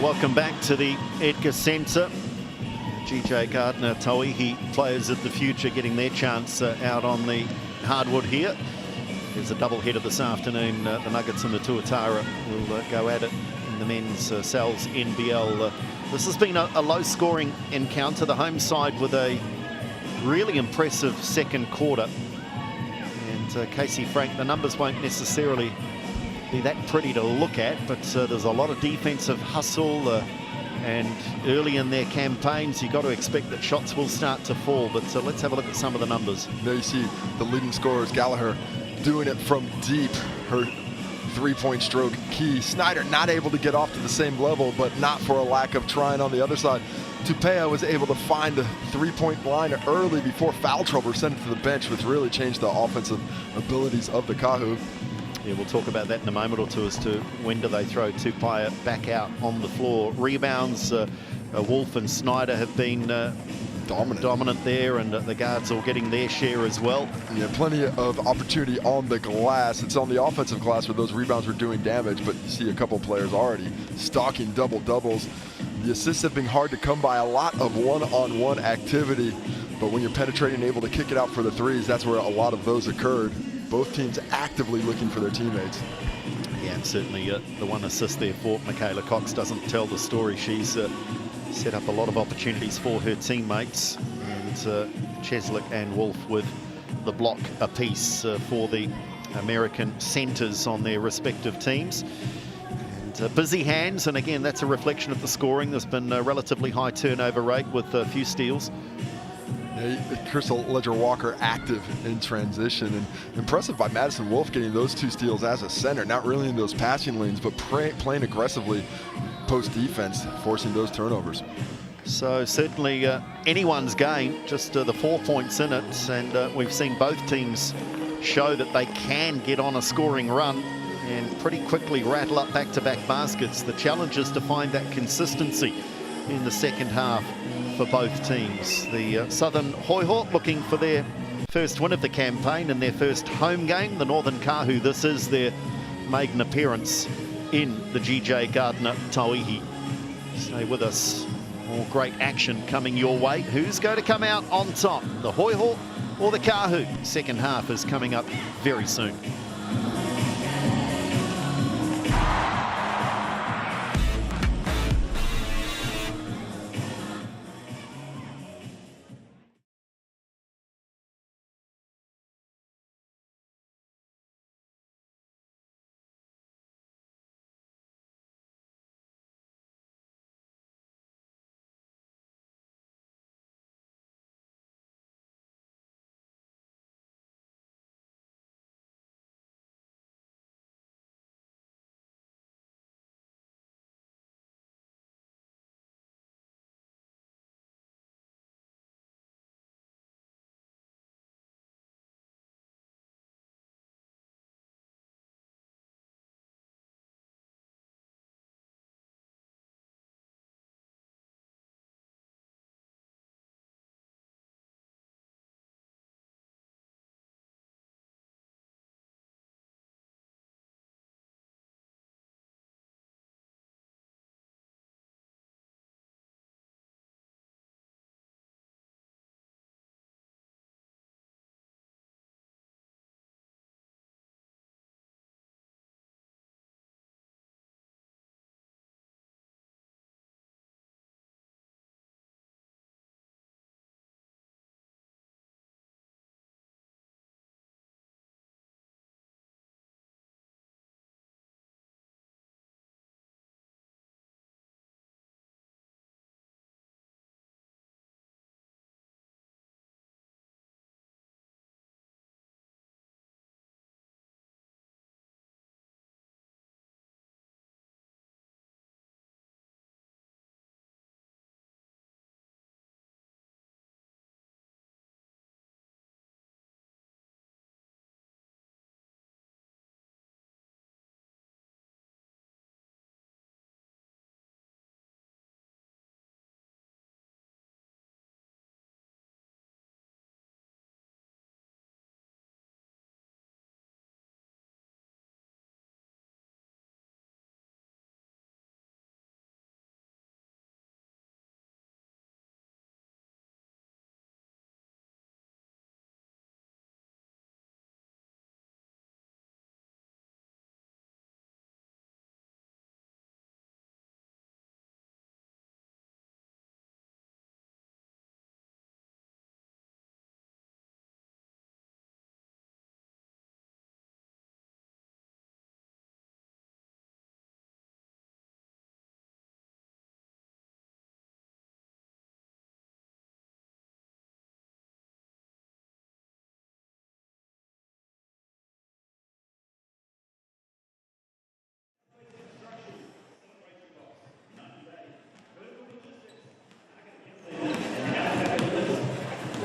Welcome back to the Edgar Centre. GJ Gardner, Tauihi players of the future getting their chance out on the hardwood here. There's a doubleheader this afternoon. The Nuggets and the Tuatara will go at it in the men's Sal's NBL. This has been a low-scoring encounter. The home side with a really impressive second quarter. And Casey Frank, the numbers won't necessarily be that pretty to look at, but there's a lot of defensive hustle and early in their campaigns you've got to expect that shots will start to fall. But let's have a look at some of the numbers. There you see the leading scorers, Gallagher doing it from deep. Her three-point stroke key. Snyder not able to get off to the same level, but not for a lack of trying on the other side. Tupea was able to find the three-point line early before foul trouble sent it to the bench, which really changed the offensive abilities of the Kāhu. Yeah, we'll talk about that in a moment or two as to when do they throw Tupea back out on the floor. Rebounds, Wolf and Snyder have been dominant there, and the guards all getting their share as well. Yeah, plenty of opportunity on the glass. It's on the offensive glass where those rebounds were doing damage, but you see a couple players already stocking double-doubles. The assists have been hard to come by, a lot of one-on-one activity, but when you're penetrating and able to kick it out for the threes, that's where a lot of those occurred. Both teams actively looking for their teammates. Yeah, and certainly the one assist there for Michaela Cox doesn't tell the story. She's set up a lot of opportunities for her teammates, and Cheslick and Wolf with the block apiece for the American centers on their respective teams. And busy hands, and again, that's a reflection of the scoring. There's been a relatively high turnover rate with a few steals. Crystal Ledger-Walker active in transition, and impressive by Madison Wolf getting those two steals as a center, not really in those passing lanes, but playing aggressively post-defense, forcing those turnovers. So certainly anyone's game, just the 4 points in it, and we've seen both teams show that they can get on a scoring run and pretty quickly rattle up back-to-back baskets. The challenge is to find that consistency in the second half for both teams. The Southern Hoiho looking for their first win of the campaign and their first home game. The Northern Kāhu, this is their maiden appearance in the GJ Gardner Tauihi. Stay with us. More great action coming your way. Who's going to come out on top? The Hoiho or the Kāhu? Second half is coming up very soon.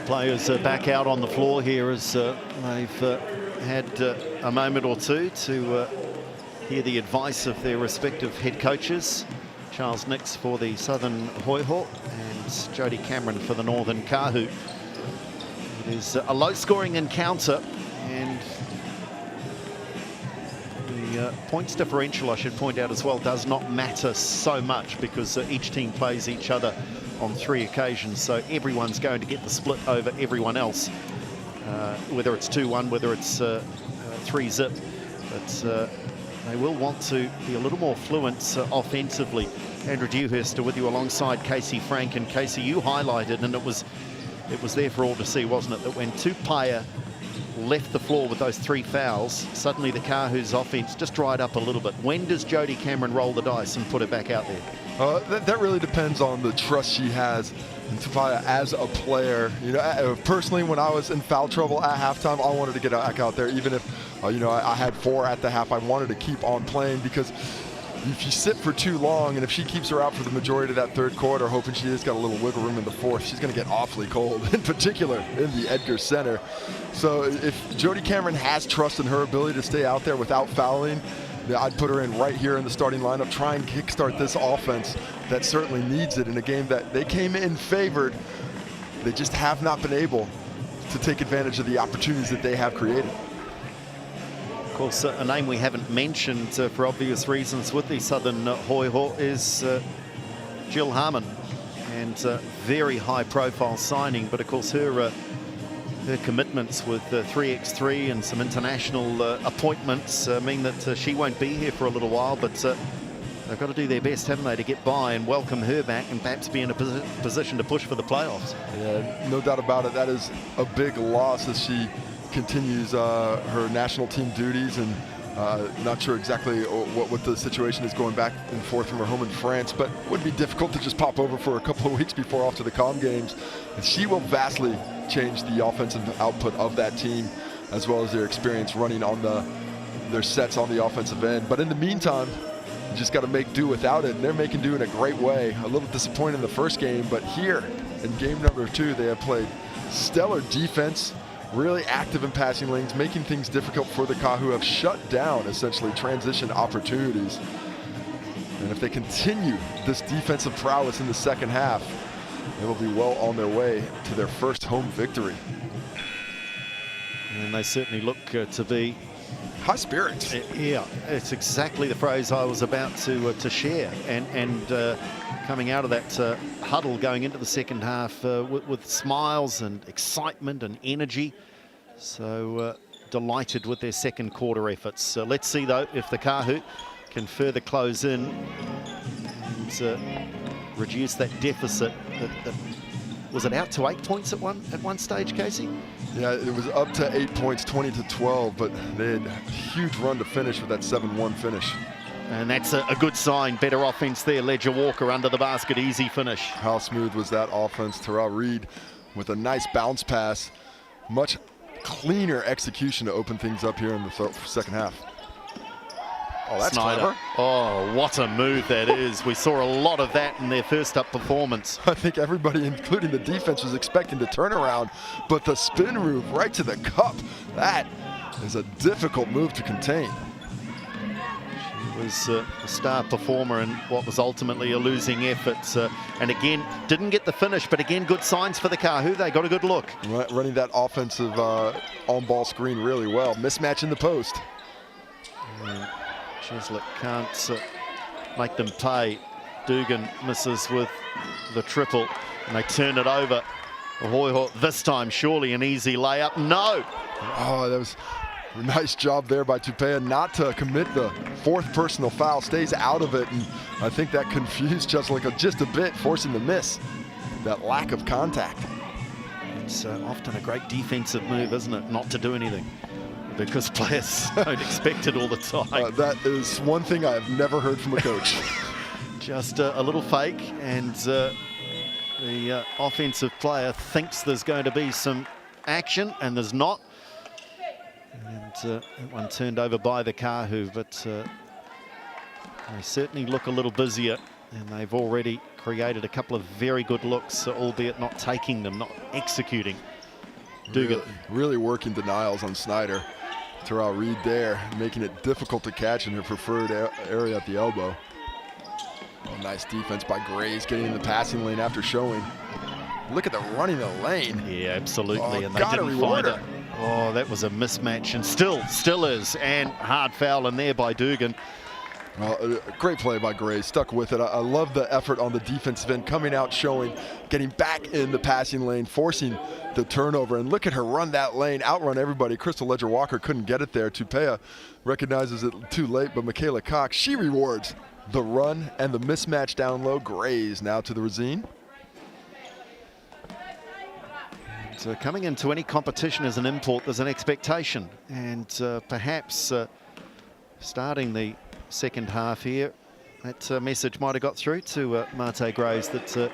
players back out on the floor here as they've had a moment or two to hear the advice of their respective head coaches. Charles Nix for the Southern Hoiho and Jodie Cameron for the Northern Kāhu. It is a low-scoring encounter, and the points differential, I should point out as well, does not matter so much because each team plays each other on 3 occasions, so everyone's going to get the split over everyone else, whether it's 2-1, whether it's 3-zip, but they will want to be a little more fluent offensively. Andrew Dewhurst with you alongside Casey Frank, and Casey, you highlighted, and it was there for all to see, wasn't it, that when Tupaia left the floor with those 3 fouls, suddenly the Kāhu's offense just dried up a little bit. When does Jodie Cameron roll the dice and put it back out there? That really depends on the trust she has in Tupaia as a player. You know, personally, when I was in foul trouble at halftime, I wanted to get back out there, even if you know, I had 4 at the half. I wanted to keep on playing, because if you sit for too long, and if she keeps her out for the majority of that 3rd quarter, hoping she just got a little wiggle room in the 4th, she's going to get awfully cold, in particular in the Edgar Centre. So if Jodie Cameron has trust in her ability to stay out there without fouling, I'd put her in right here in the starting lineup, try and kickstart this offense that certainly needs it in a game that they came in favored. They just have not been able to take advantage of the opportunities that they have created. Of course, a name we haven't mentioned for obvious reasons with the Southern Hoiho is Jill Harmon, and very high-profile signing, but of course her commitments with 3x3 and some international appointments mean that she won't be here for a little while, but they've got to do their best, haven't they, to get by and welcome her back and perhaps be in a position to push for the playoffs. Yeah, no doubt about it. That is a big loss as she continues her national team duties, and not sure exactly what the situation is going back and forth from her home in France, but it would be difficult to just pop over for a couple of weeks before off to the COM games. And she will vastly change the offensive output of that team, as well as their experience running on their sets on the offensive end. But in the meantime, you just got to make do without it, and they're making do in a great way. A little disappointed in the first game, but here in game number 2, they have played stellar defense, really active in passing lanes, making things difficult for the Kāhu, have shut down essentially transition opportunities. And if they continue this defensive prowess in the second half, they will be well on their way to their first home victory. And they certainly look to be high spirits. Yeah, it's exactly the phrase I was about to share. And coming out of that huddle going into the second half with smiles and excitement and energy. So delighted with their second quarter efforts. Let's see, though, if the Kāhu can further close in and reduce that deficit. Was it out to 8 points at one stage, Casey? Yeah, it was up to 8 points, 20-12, but they had a huge run to finish with that 7-1 finish. And that's a good sign. Better offense there. Ledger Walker under the basket, easy finish. How smooth was that offense? Terrell Reed with a nice bounce pass. Much cleaner execution to open things up here in the second half. Oh, that's Snyder. clever. Oh, what a move that is. We saw a lot of that in their first up performance. I think everybody, including the defense, was expecting the turnaround, but the spin move right to the cup, that is a difficult move to contain. She was a star performer in what was ultimately a losing effort. And again, didn't get the finish, but again, good signs for the Kāhu. They got a good look. Running that offensive on-ball screen really well. Mismatch in the post. Cheslett can't make them pay. Dugan misses with the triple, and they turn it over. Hoiho this time, surely an easy layup. No! Oh, that was a nice job there by Tupaia not to commit the 4th personal foul. Stays out of it, and I think that confused Cheslett just a bit, forcing the miss. That lack of contact. It's often a great defensive move, isn't it, not to do anything, because players don't expect it all the time. That is one thing I have never heard from a coach. Just a little fake, and the offensive player thinks there's going to be some action, and there's not. And that one turned over by the Kāhu, but they certainly look a little busier, and they've already created a couple of very good looks, albeit not taking them, not executing. Dugan. Really working denials on Snyder. Terrell Reed there, making it difficult to catch in her preferred area at the elbow. Oh, nice defense by Grays, getting in the passing lane after showing. Look at the running the lane. Yeah, absolutely, Oh, and they didn't find it. Oh, that was a mismatch, and still is, and hard foul in there by Dugan. Well, great play by Gray, stuck with it. I love the effort on the defensive end, coming out, showing, getting back in the passing lane, forcing the turnover. And look at her run that lane, outrun everybody. Crystal Ledger-Walker couldn't get it there. Tupea recognizes it too late, but Michaela Cox, she rewards the run and the mismatch down low. Gray's now to the Racine. So coming into any competition as an import, there's an expectation. And perhaps starting the second half here, that message might have got through to Mate Graves that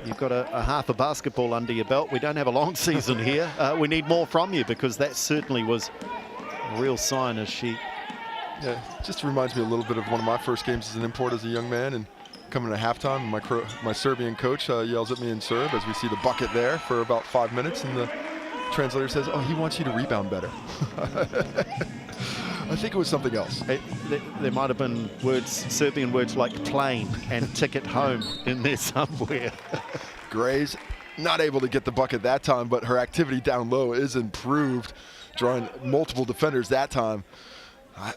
you've got a half a basketball under your belt. We don't have a long season here. We need more from you, because that certainly was a real sign as she... Yeah, just reminds me a little bit of one of my first games as an import as a young man, and coming to halftime, my Serbian coach yells at me in Serb as we see the bucket there for about 5 minutes, and the translator says, oh, he wants you to rebound better. I think it was something else. There might have been Serbian words like plane and ticket home in there somewhere. Gray's not able to get the bucket that time, but her activity down low is improved, drawing multiple defenders that time.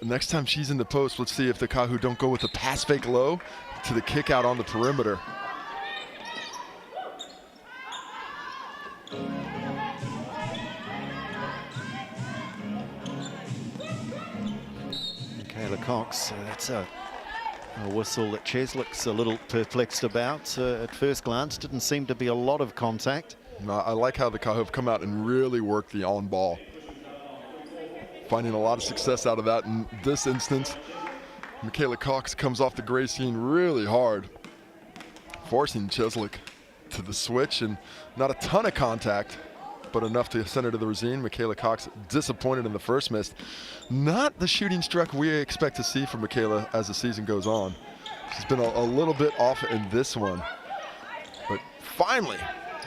Next time she's in the post, let's see if the Kāhu don't go with the pass fake low to the kick out on the perimeter. Michaela Cox, that's a whistle that Cheslick's a little perplexed about. At first glance, didn't seem to be a lot of contact. No, I like how the Kāhu have come out and really worked the on ball. Finding a lot of success out of that in this instance. Michaela Cox comes off the Gray scene really hard, forcing Cheslick to the switch, and not a ton of contact, but enough to send her to the Racine. Michaela Cox disappointed in the first miss. Not the shooting stroke we expect to see from Michaela as the season goes on. She's been a little bit off in this one, but finally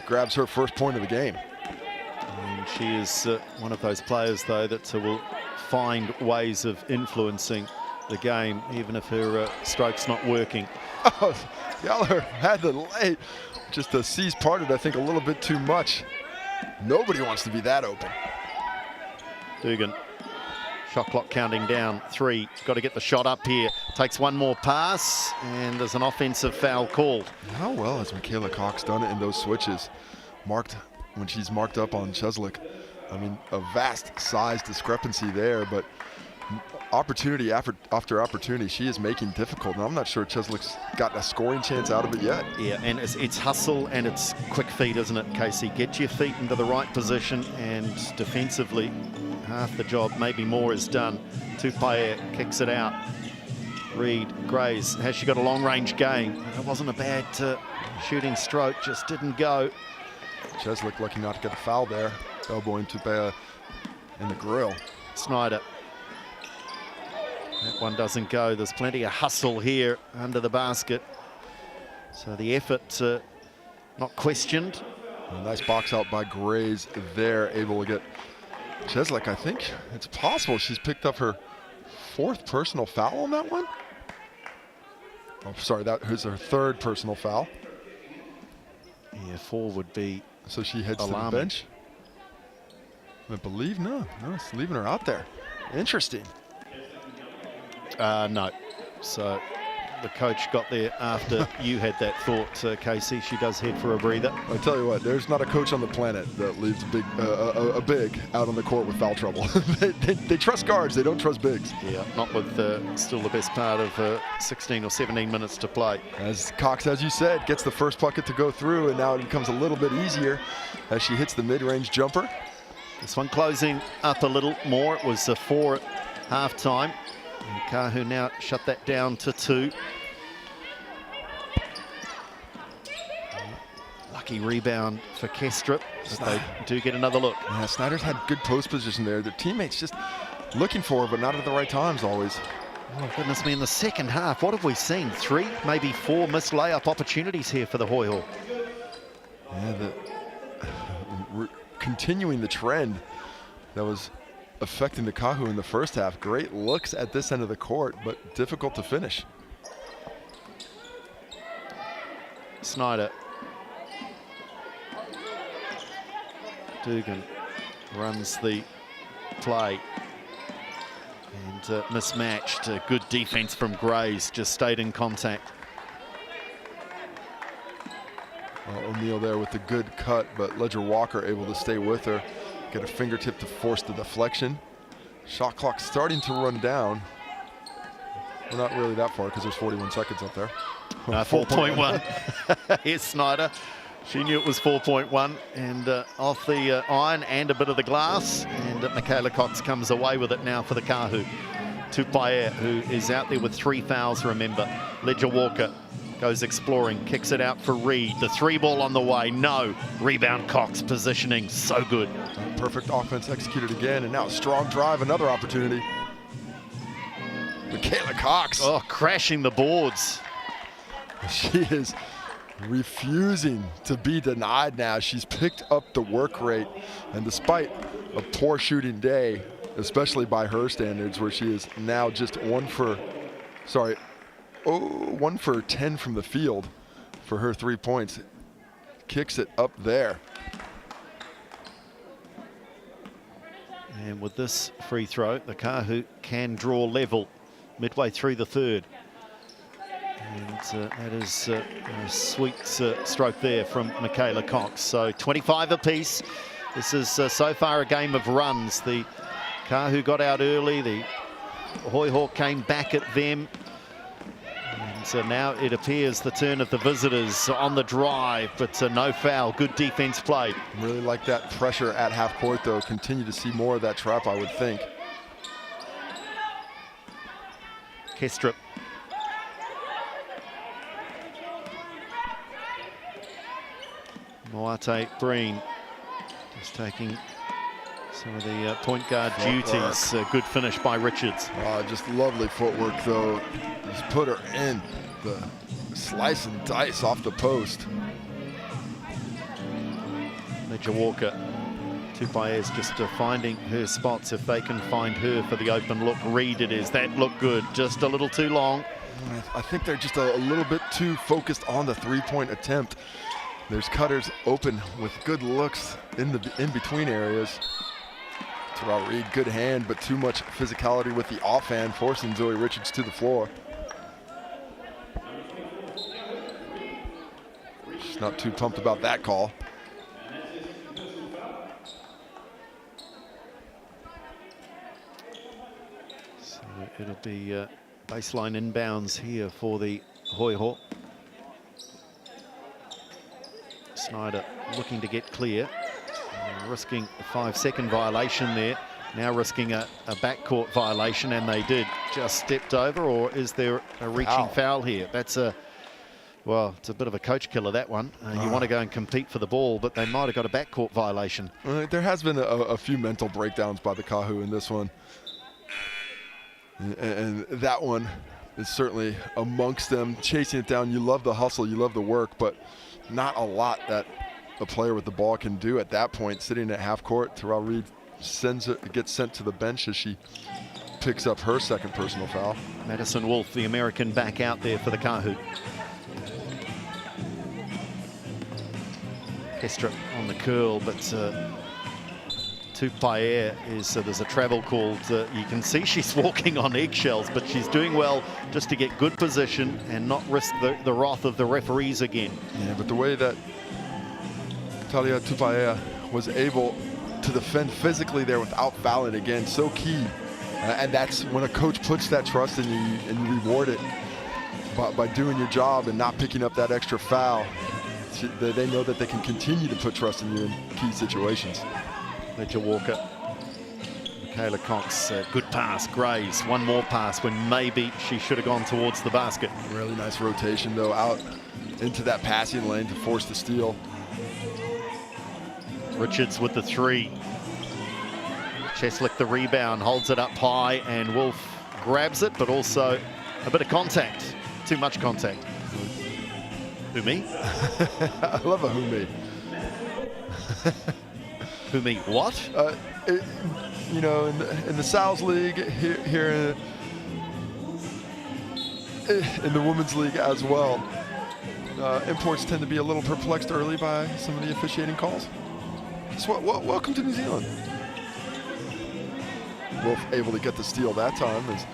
grabs her first point of the game. And she is one of those players, though, that will find ways of influencing the game, even if her stroke's not working. Oh, Yaller had the late, just the C's parted, I think, a little bit too much. Nobody wants to be that open. Dugan, shot clock counting down, 3. Got to get the shot up here. Takes one more pass, and there's an offensive foul called. How well has Michaela Cox done it in those switches? Marked when she's marked up on Cheslick. I mean, a vast size discrepancy there, but opportunity after opportunity she is making difficult, and I'm not sure Cheslick's gotten a scoring chance out of it yet. Yeah, and it's hustle and it's quick feet, isn't it, Casey? Get your feet into the right position, and defensively, half the job, maybe more, is done. Tupea kicks it out. Reed, Grays, has she got a long-range game? It wasn't a bad shooting stroke, just didn't go. Cheslick lucky not to get a foul there, elbowing Tupea in the grill. Snyder. That one doesn't go. There's plenty of hustle here under the basket. So the effort not questioned. A nice box out by Grays there, able to get Cheslick. I think it's possible she's picked up her 4th personal foul on that one. Oh, sorry, that was her 3rd personal foul. Yeah, 4 would be so she heads alarming. to the bench. I believe no, it's leaving her out there. Interesting. No. So the coach got there after you had that thought, Casey. She does head for a breather. I tell you what, there's not a coach on the planet that leaves a big out on the court with foul trouble. they trust guards, they don't trust bigs. Yeah, not with still the best part of 16 or 17 minutes to play. As Cox, as you said, gets the first bucket to go through, and now it becomes a little bit easier as she hits the mid-range jumper. This one closing up a little more. It was 4 at halftime. And Kāhu now shut that down to 2. Lucky rebound for Kestrup, but they do get another look. Yeah, Snyder's had good post position there. Their teammates just looking for her, but not at the right times always. Oh, goodness me, in the second half, what have we seen? 3, maybe 4 missed layup opportunities here for the Hoiho. Yeah, continuing the trend that was affecting the Kāhu in the first half. Great looks at this end of the court, but difficult to finish. Snyder. Dugan runs the play. And mismatched. Good defense from Grays, just stayed in contact. O'Neal there with the good cut, but Ledger Walker able to stay with her. Get a fingertip to force the deflection. Shot clock starting to run down. Well, not really that far because there's 41 seconds up there. 4.1. Here's Snyder. She knew it was 4.1, and off the iron and a bit of the glass, and Michaela Cox comes away with it now for the Kāhu. Tauihi, who is out there with 3 fouls, remember. Ledger Walker goes exploring, kicks it out for Reed. The 3 ball on the way, no. Rebound Cox, positioning, so good. Perfect offense executed again, and now a strong drive, another opportunity. Michaela Cox. Oh, crashing the boards. She is refusing to be denied now. She's picked up the work rate, and despite a poor shooting day, especially by her standards, where she is now just 1 for 10 from the field for her 3 points. Kicks it up there. And with this free throw, the Kāhu can draw level midway through the third. And that is a sweet stroke there from Michaela Cox. So 25 apiece. This is so far a game of runs. The Kāhu got out early. The Hoiho came back at them. And so now it appears the turn of the visitors on the drive, but no foul. Good defense played. Really like that pressure at half court, though. Continue to see more of that trap, I would think. Kestrip. Moate Breen just taking some of the point guard duties. Good finish by Richards. Just lovely footwork, though. Just put her in the slice and dice off the post. Ledger Walker. Tauihi is just finding her spots if they can find her for the open look. Reed it is. That looked good. Just a little too long. I think they're just a little bit too focused on the three-point attempt. There's cutters open with good looks in the in-between areas. Terrell Reed, good hand, but too much physicality with the offhand, forcing Zoe Richards to the floor. She's not too pumped about that call. So it'll be baseline inbounds here for the Hoiho. Snyder looking to get clear, risking a 5-second violation there. Now risking a backcourt violation, and they did. Just stepped over, or is there a reaching foul here? That's well, it's a bit of a coach killer, that one. You want to go and compete for the ball, but they might have got a backcourt violation. There has been a few mental breakdowns by the Kāhu in this one. And that one is certainly amongst them, chasing it down. You love the hustle, you love the work, but not a lot that a player with the ball can do at that point. Sitting at half court, Terrell Reed gets sent to the bench as she picks up her second personal foul. Madison Wolf, the American, back out there for the Kāhu. Kestrip on the curl, but Tauihi is, there's a travel called, you can see she's walking on eggshells, but she's doing well just to get good position and not risk the wrath of the referees again. Yeah, but the way that Talia Tauihi was able to defend physically there without fouling again, so key. And that's when a coach puts that trust in you and you reward it by doing your job and not picking up that extra foul. They know that they can continue to put trust in you in key situations. Ledger Walker. Michaela Cox, good pass. Grays, one more pass when maybe she should have gone towards the basket. Really nice rotation, though, out into that passing lane to force the steal. Richards with the 3. Cheslick the rebound, holds it up high, and Wolf grabs it, but also a bit of contact. Too much contact. Who, me? I love a who me. Who me? What? You know, in the Sal's League, here in the Women's League as well, imports tend to be a little perplexed early by some of the officiating calls. So welcome to New Zealand. Wolf able to get the steal that time as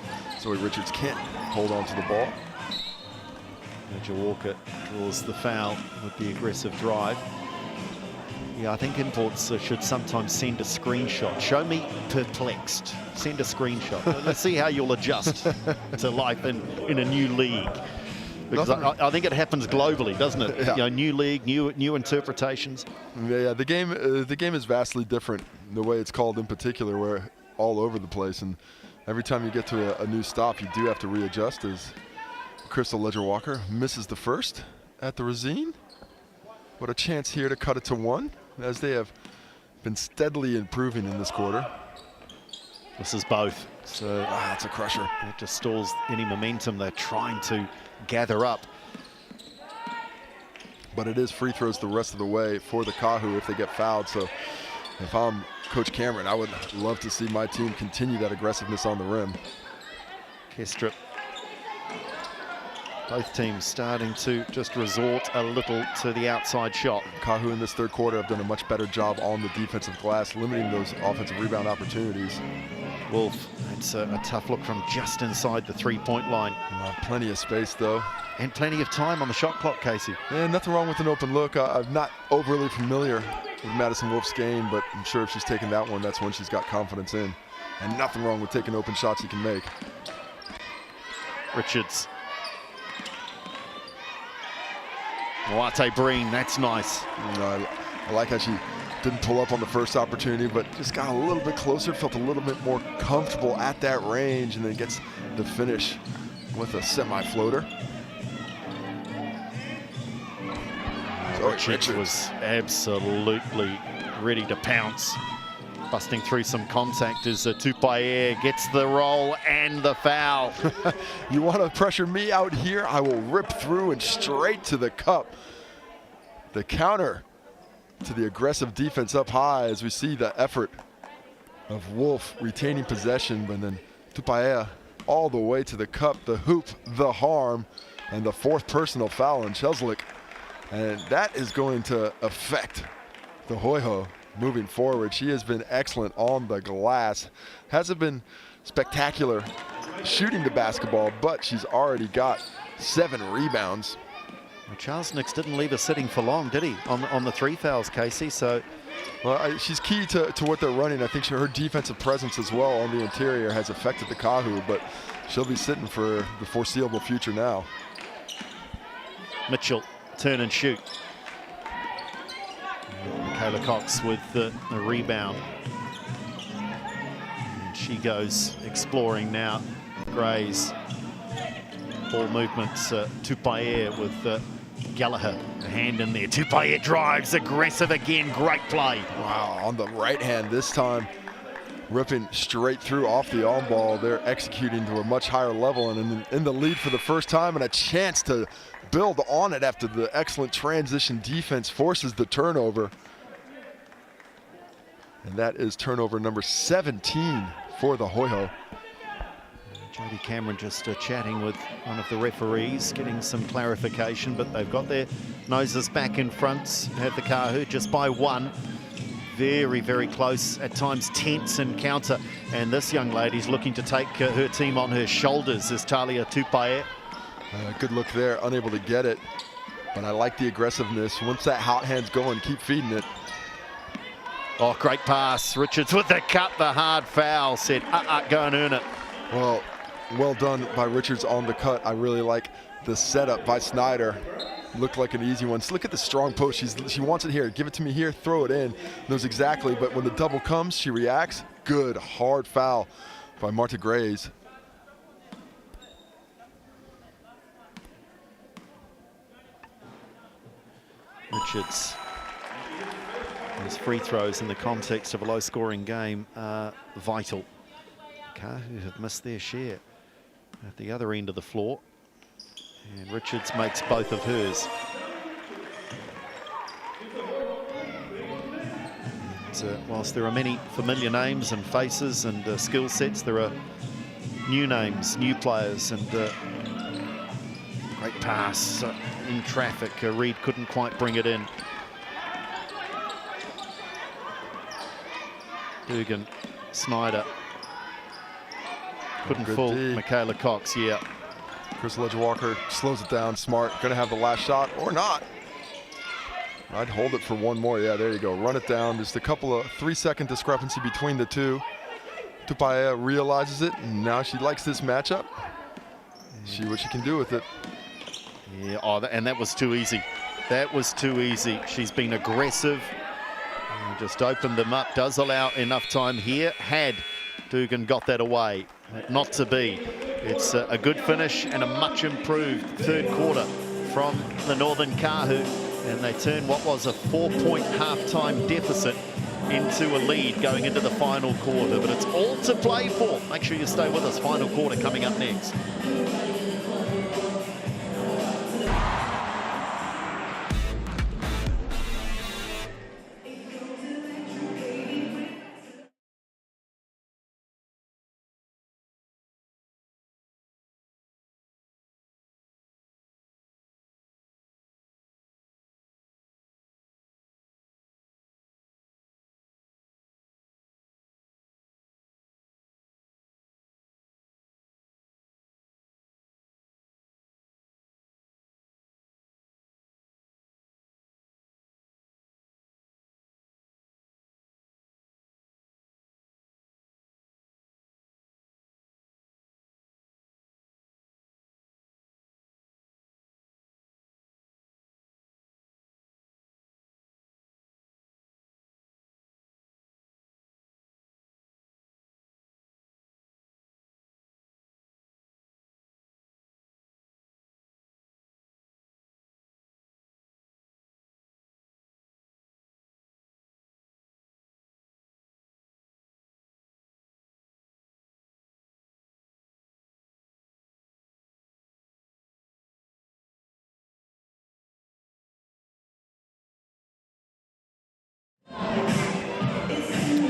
Zoe Richards can't hold on to the ball. Major Walker draws the foul with the aggressive drive. Yeah, I think imports should sometimes send a screenshot. Show me perplexed. Send a screenshot. Let's see how you'll adjust to life in a new league. Because I think it happens globally, doesn't it? Yeah. You know, new league, new interpretations. Yeah, the game is vastly different. The way it's called in particular, where all over the place, and every time you get to a new stop, you do have to readjust. As Crystal Ledger-Walker misses the first at the Racine. What a chance here to cut it to 1, as they have been steadily improving in this quarter. This is both. So it's a crusher. It just stalls any momentum they're trying to gather up. But it is free throws the rest of the way for the Kāhu if they get fouled. So if I'm Coach Cameron, I would love to see my team continue that aggressiveness on the rim. Kestrip. Both teams starting to just resort a little to the outside shot. Kāhu in this third quarter have done a much better job on the defensive glass, limiting those offensive rebound opportunities. Wolf, it's a tough look from just inside the three-point line. Plenty of space, though. And plenty of time on the shot clock, Casey. Yeah, nothing wrong with an open look. I'm not overly familiar with Madison Wolf's game, but I'm sure if she's taking that one, that's one she's got confidence in. And nothing wrong with taking open shots you can make. Richards. Moate Breen, that's nice. I like how she didn't pull up on the first opportunity, but just got a little bit closer, felt a little bit more comfortable at that range, and then gets the finish with a semi-floater. Richards was absolutely ready to pounce. Busting through some contact as Tauihi gets the roll and the foul. You want to pressure me out here? I will rip through and straight to the cup. The counter to the aggressive defense up high as we see the effort of Wolf retaining possession, but then Tauihi all the way to the cup, the hoop, the harm, and the fourth personal foul on Cheslick. And that is going to affect the Hoiho moving forward. She has been excellent on the glass. Hasn't been spectacular shooting the basketball, but she's already got 7 rebounds. Well, Charles Nix didn't leave her sitting for long, did he? On the 3 fouls, Casey. So, well, she's key to what they're running. I think her defensive presence as well on the interior has affected the Kāhu, but she'll be sitting for the foreseeable future now. Mitchell, turn and shoot. Michaela Cox with the rebound. And she goes exploring now. Gray's ball movements. Tauihi with Gallagher, a hand in there. Tauihi drives, aggressive again, great play. Wow, on the right hand this time, ripping straight through off the on ball. They're executing to a much higher level and in the lead for the first time, and a chance to build on it after the excellent transition defense forces the turnover. And that is turnover number 17 for the Hoiho. Jodie Cameron just chatting with one of the referees, getting some clarification, but they've got their noses back in front. Have the Kāhu just by 1. Very, very close, at times tense encounter. And this young lady's looking to take her team on her shoulders is Talia Tauihi. Good look there, unable to get it. But I like the aggressiveness. Once that hot hand's going, keep feeding it. Oh, great pass. Richards with the cut, the hard foul. Said, go and earn it. Well done by Richards on the cut. I really like the setup by Snyder. Looked like an easy one. So look at the strong post. She wants it here. Give it to me here, throw it in. Knows exactly, but when the double comes, she reacts. Good, hard foul by Marta Grays. Richards. His free throws in the context of a low-scoring game are vital. Kāhu have missed their share at the other end of the floor. And Richards makes both of hers. whilst there are many familiar names and faces and skill sets, there are new names, new players, and great pass in traffic. Reed couldn't quite bring it in. Dugan, Snyder. Couldn't fool Michaela Cox, yeah. Chris Ledger-Walker slows it down, smart. Gonna have the last shot or not. I'd hold it for one more. Yeah, there you go. Run it down. Just a couple of 3-second discrepancy between the two. Tupaia realizes it, and now she likes this matchup. See what she can do with it. Yeah, oh, and that was too easy. That was too easy. She's been aggressive. Just opened them up. Does allow enough time here. Had Dugan got that away. Not to be. It's a good finish and a much improved third quarter from the Northern Kāhu. And they turn what was a 4-point halftime deficit into a lead going into the final quarter. But it's all to play for. Make sure you stay with us. Final quarter coming up next.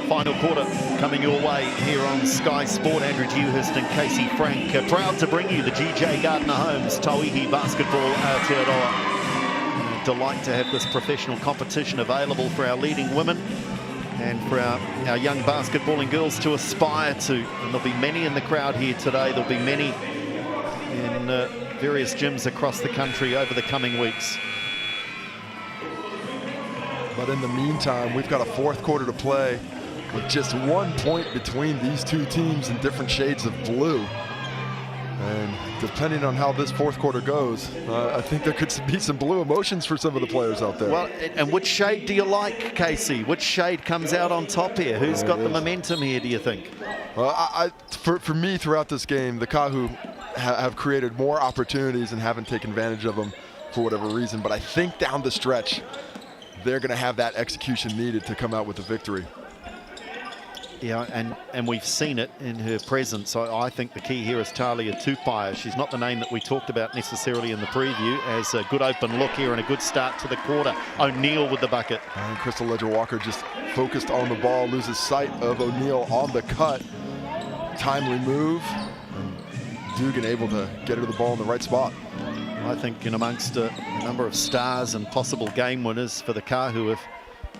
Final quarter coming your way here on Sky Sport. Andrew Dewhurst and Casey Frank proud to bring you the GJ Gardner Homes Tauihi Basketball Aotearoa. Delight to have this professional competition available for our leading women and for our young basketballing girls to aspire to. And there'll be many in the crowd here today. There'll be many in various gyms across the country over the coming weeks. But in the meantime, we've got a fourth quarter to play with just 1 point between these two teams in different shades of blue. And depending on how this fourth quarter goes, I think there could be some blue emotions for some of the players out there. Well, and which shade do you like, Casey? Which shade comes out on top here? Who's got the momentum here, do you think? Well, for me, throughout this game, the Kāhu have created more opportunities and haven't taken advantage of them for whatever reason. But I think down the stretch, they're going to have that execution needed to come out with a victory. Yeah, and we've seen it in her presence. I think the key here is Talia Tupaia. She's not the name that we talked about necessarily in the preview, as a good open look here and a good start to the quarter. O'Neill with the bucket. And Crystal Ledger-Walker just focused on the ball, loses sight of O'Neill on the cut. Timely move. And Dugan able to get her the ball in the right spot. I think in amongst a number of stars and possible game winners for the Kāhu, if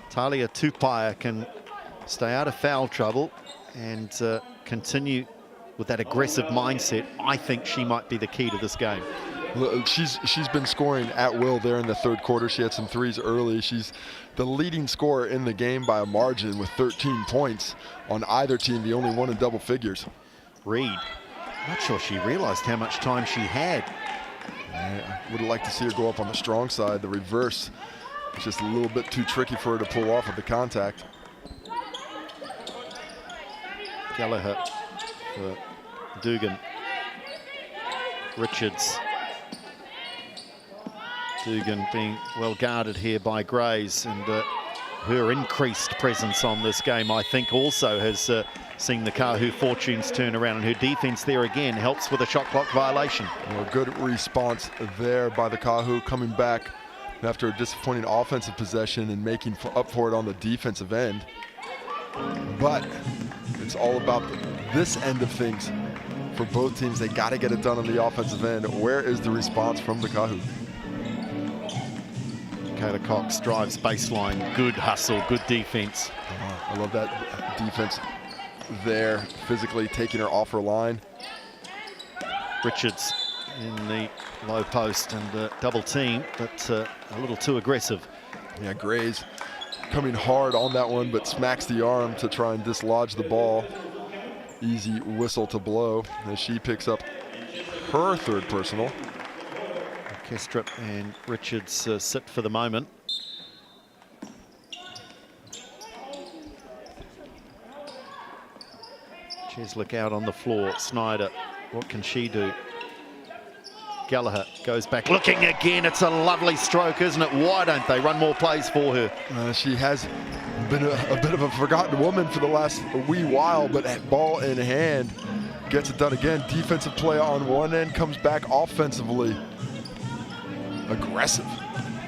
Talia Tupaia can stay out of foul trouble and continue with that aggressive mindset, I think she might be the key to this game. She's been scoring at will there in the third quarter. She had some threes early. She's the leading scorer in the game by a margin with 13 points on either team, the only one in double figures. Reed, not sure she realized how much time she had. Yeah, would have liked to see her go up on the strong side. The reverse, it's just a little bit too tricky for her to pull off with the contact. Gallagher for Dugan. Richards. Dugan being well guarded here by Grays, and her increased presence on this game, I think, also has seen the Kāhu fortunes turn around, and her defense there again helps with a shot clock violation. Well, good response there by the Kāhu, coming back after a disappointing offensive possession and making up for it on the defensive end. But it's all about this end of things for both teams. They got to get it done on the offensive end. Where is the response from the Kāhu? Kayla Cox drives baseline. Good hustle, good defense. I love that defense there, physically taking her off her line. Richards in the low post and double team, but a little too aggressive. Yeah, Gray's coming hard on that one, but smacks the arm to try and dislodge the ball. Easy whistle to blow as she picks up her third personal. Kestrip and Richards sit for the moment. Cheslick out on the floor. Snyder, what can she do? Gallagher goes back, looking again. It's a lovely stroke, isn't it? Why don't they run more plays for her? She has been a bit of a forgotten woman for the last wee while, but at ball in hand, gets it done again. Defensive play on one end, comes back offensively. Aggressive.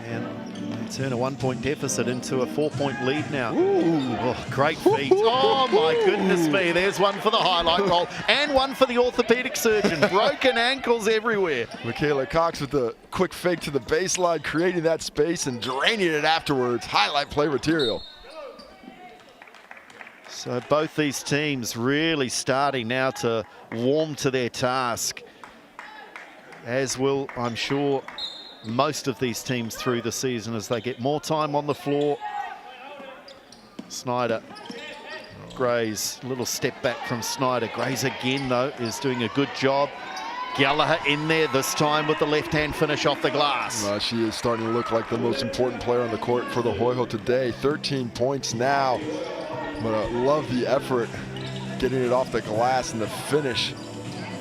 And they turn a 1-point deficit into a 4-point lead now. Ooh. Oh, great feet. Oh my goodness me. There's one for the highlight goal and one for the orthopedic surgeon. Broken ankles everywhere. Michaela Cox with the quick fake to the baseline, creating that space and draining it afterwards. Highlight play material. So both these teams really starting now to warm to their task, as will, I'm sure, most of these teams through the season as they get more time on the floor. Snyder, Grays, little step back from Snyder. Grays again, though, is doing a good job. Gallagher in there this time with the left-hand finish off the glass. She is starting to look like the most important player on the court for the Hoiho today. 13 points now, but I love the effort getting it off the glass and the finish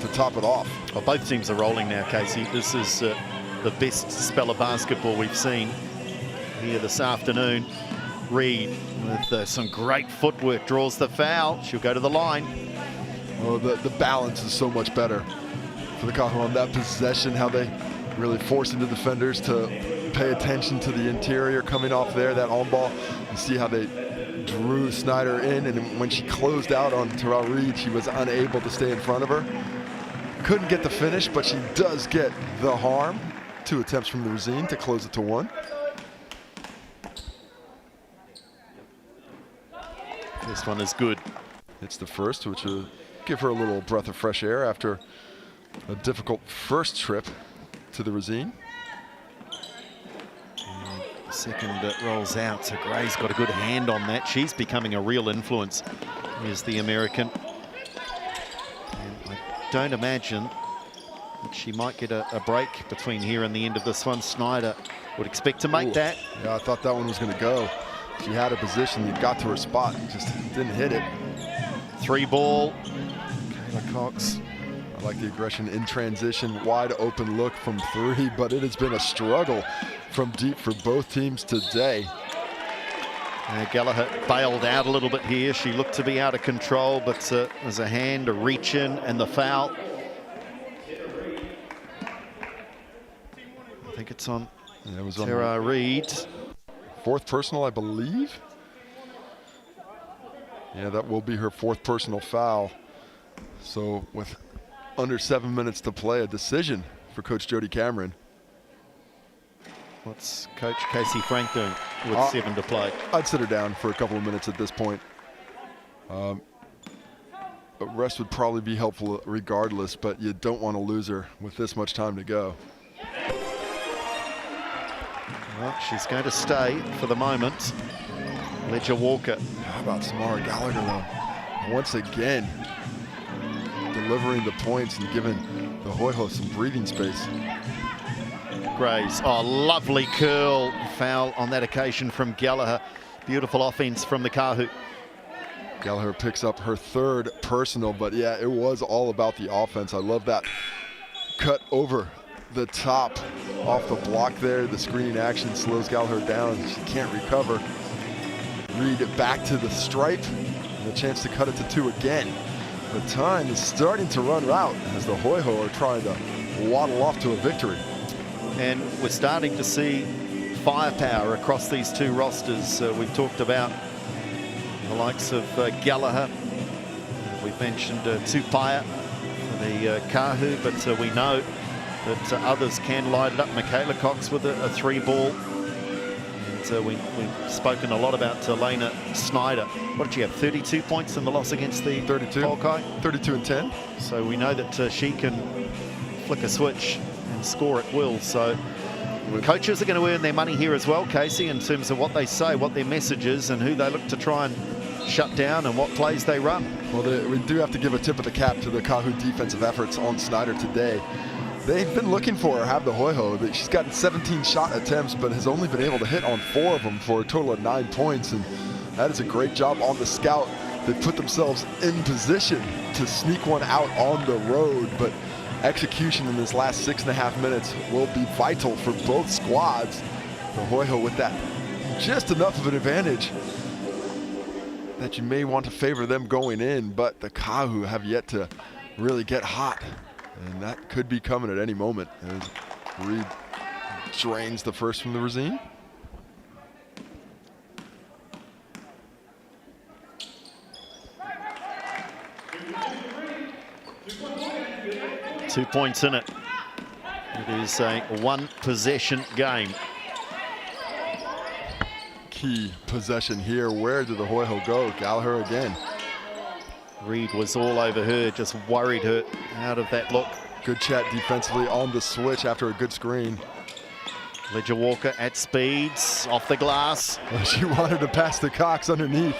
to top it off. Well, both teams are rolling now, Casey. This is the best spell of basketball we've seen here this afternoon. Reed with some great footwork draws the foul. She'll go to the line. Oh, the balance is so much better for the Kāhu on that possession, how they really forcing the defenders to pay attention to the interior coming off there, that on ball. You see how they drew Snyder in, and when she closed out on Terrell Reed, she was unable to stay in front of her. Couldn't get the finish, but she does get the harm. 2 attempts from the Rosine to close it to 1. This one is good. It's the first, which will give her a little breath of fresh air after a difficult first trip to the Rosine. The second rolls out, so Gray's got a good hand on that. She's becoming a real influence. Here's the American. And I don't imagine that she might get a break between here and the end of this one. Snyder would expect to make that. Yeah, I thought that one was going to go. She had a position, you got to her spot, just didn't hit it. 3 ball. Kayla Cox. I like the aggression in transition, wide open look from 3, but it has been a struggle from deep for both teams today. Gallagher bailed out a little bit here. She looked to be out of control, but there's a hand, a reach in, and the foul. I think it's on Tara Reed. 4th personal, I believe. Yeah, that will be her 4th personal foul. So with under 7 minutes to play, a decision for Coach Jody Cameron. What's Coach Casey Frank doing with 7 to play? I'd sit her down for a couple of minutes at this point. A rest would probably be helpful regardless, but you don't want to lose her with this much time to go. Well, she's going to stay for the moment. Ledger Walker. How about Samara Gallagher, though? Once again, delivering the points and giving the Hoiho some breathing space. Grays. Oh, lovely curl. Foul on that occasion from Gallagher. Beautiful offense from the Kāhu. Gallagher picks up her 3rd personal, but yeah, it was all about the offense. I love that cut over the top off the block there. The screening action slows Gallagher down. She can't recover. Reed back to the stripe and a chance to cut it to 2 again. The time is starting to run out as the Hoiho are trying to waddle off to a victory. And we're starting to see firepower across these 2 rosters. We've talked about the likes of Gallagher. We've mentioned Tupaia for the Kāhu, but we know that others can light it up. Michaela Cox with a 3-ball. And we've spoken a lot about Lena Snyder. What did she have, 32 points in the loss against the 32. Polkai? 32 and 10. So we know that she can flick a switch and score at will. So coaches are going to earn their money here as well, Casey, in terms of what they say, what their message is, and who they look to try and shut down and what plays they run. Well, we do have to give a tip of the cap to the Kāhu defensive efforts on Snyder today. They've been looking for her, have the Hoiho. She's gotten 17 shot attempts, but has only been able to hit on 4 of them for a total of 9 points. And that is a great job on the scout. They put themselves in position to sneak one out on the road, but execution in this last 6.5 minutes will be vital for both squads. The Hoiho with that just enough of an advantage that you may want to favor them going in, but the Kāhu have yet to really get hot. And that could be coming at any moment as Reed drains the first from the Racine. Two points in it. It is a 1-possession game. Key possession here. Where did the Hoiho go? Gallagher again. Reed was all over her, just worried her out of that look. Good chat defensively on the switch after a good screen. Ledger Walker at speeds, off the glass. She wanted to pass to Cox underneath,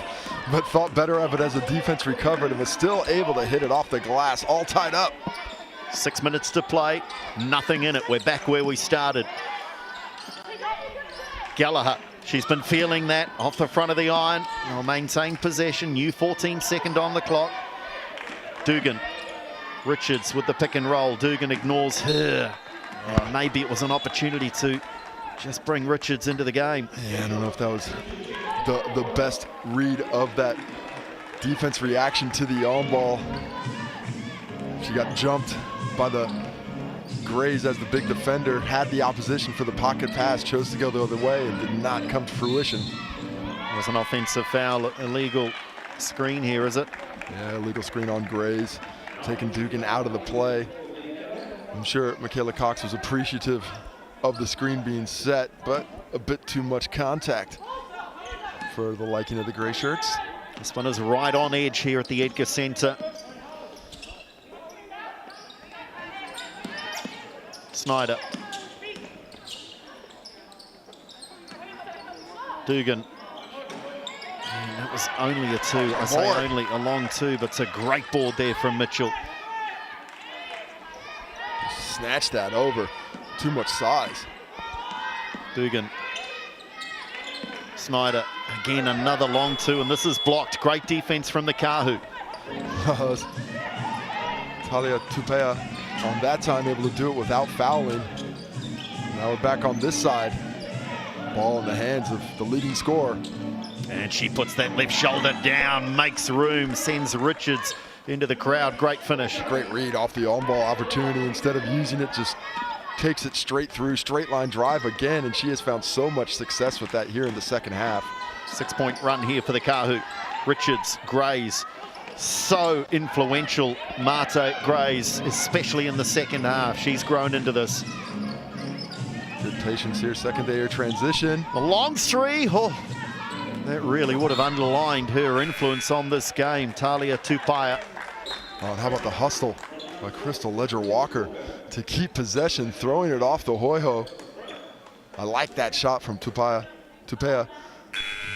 but thought better of it as the defense recovered and was still able to hit it off the glass, all tied up. 6 minutes to play, nothing in it. We're back where we started. Gallagher, she's been feeling that off the front of the iron. Will maintain possession, new 14-second on the clock. Dugan, Richards with the pick and roll. Dugan ignores her. And maybe it was an opportunity to just bring Richards into the game. Yeah, I don't know if that was the best read of that defense reaction to the on ball. She got jumped by the Grays as the big defender, had the opposition for the pocket pass, chose to go the other way and did not come to fruition. It was an offensive foul, illegal screen here, is it? Yeah, illegal screen on Grays, taking Dugan out of the play. I'm sure Michaela Cox was appreciative of the screen being set, but a bit too much contact for the liking of the gray shirts. This one is right on edge here at the Edgar Centre. Snyder. Dugan. And that was only a 2. I say only a long 2, but it's a great board there from Mitchell. Snatched that over. Too much size. Dugan. Snyder. Again, another long 2, and this is blocked. Great defense from the Kāhu. Talia Tupaia on that time able to do it without fouling. Now we're back on this side. Ball in the hands of the leading scorer. And she puts that left shoulder down, makes room, sends Richards into the crowd. Great finish. Great read off the on-ball opportunity. Instead of using it, just takes it straight through, straight line drive again, and she has found so much success with that here in the second half. 6-point run here for the Kāhu. Richards, Grays, so influential. Mate Grays, especially in the second half. She's grown into this. Good patience here, secondary transition. A long 3, that really would have underlined her influence on this game. Talia Tupaia. Oh, and how about the hustle by Crystal Ledger-Walker to keep possession, throwing it off the Hoiho. I like that shot from Tupaia.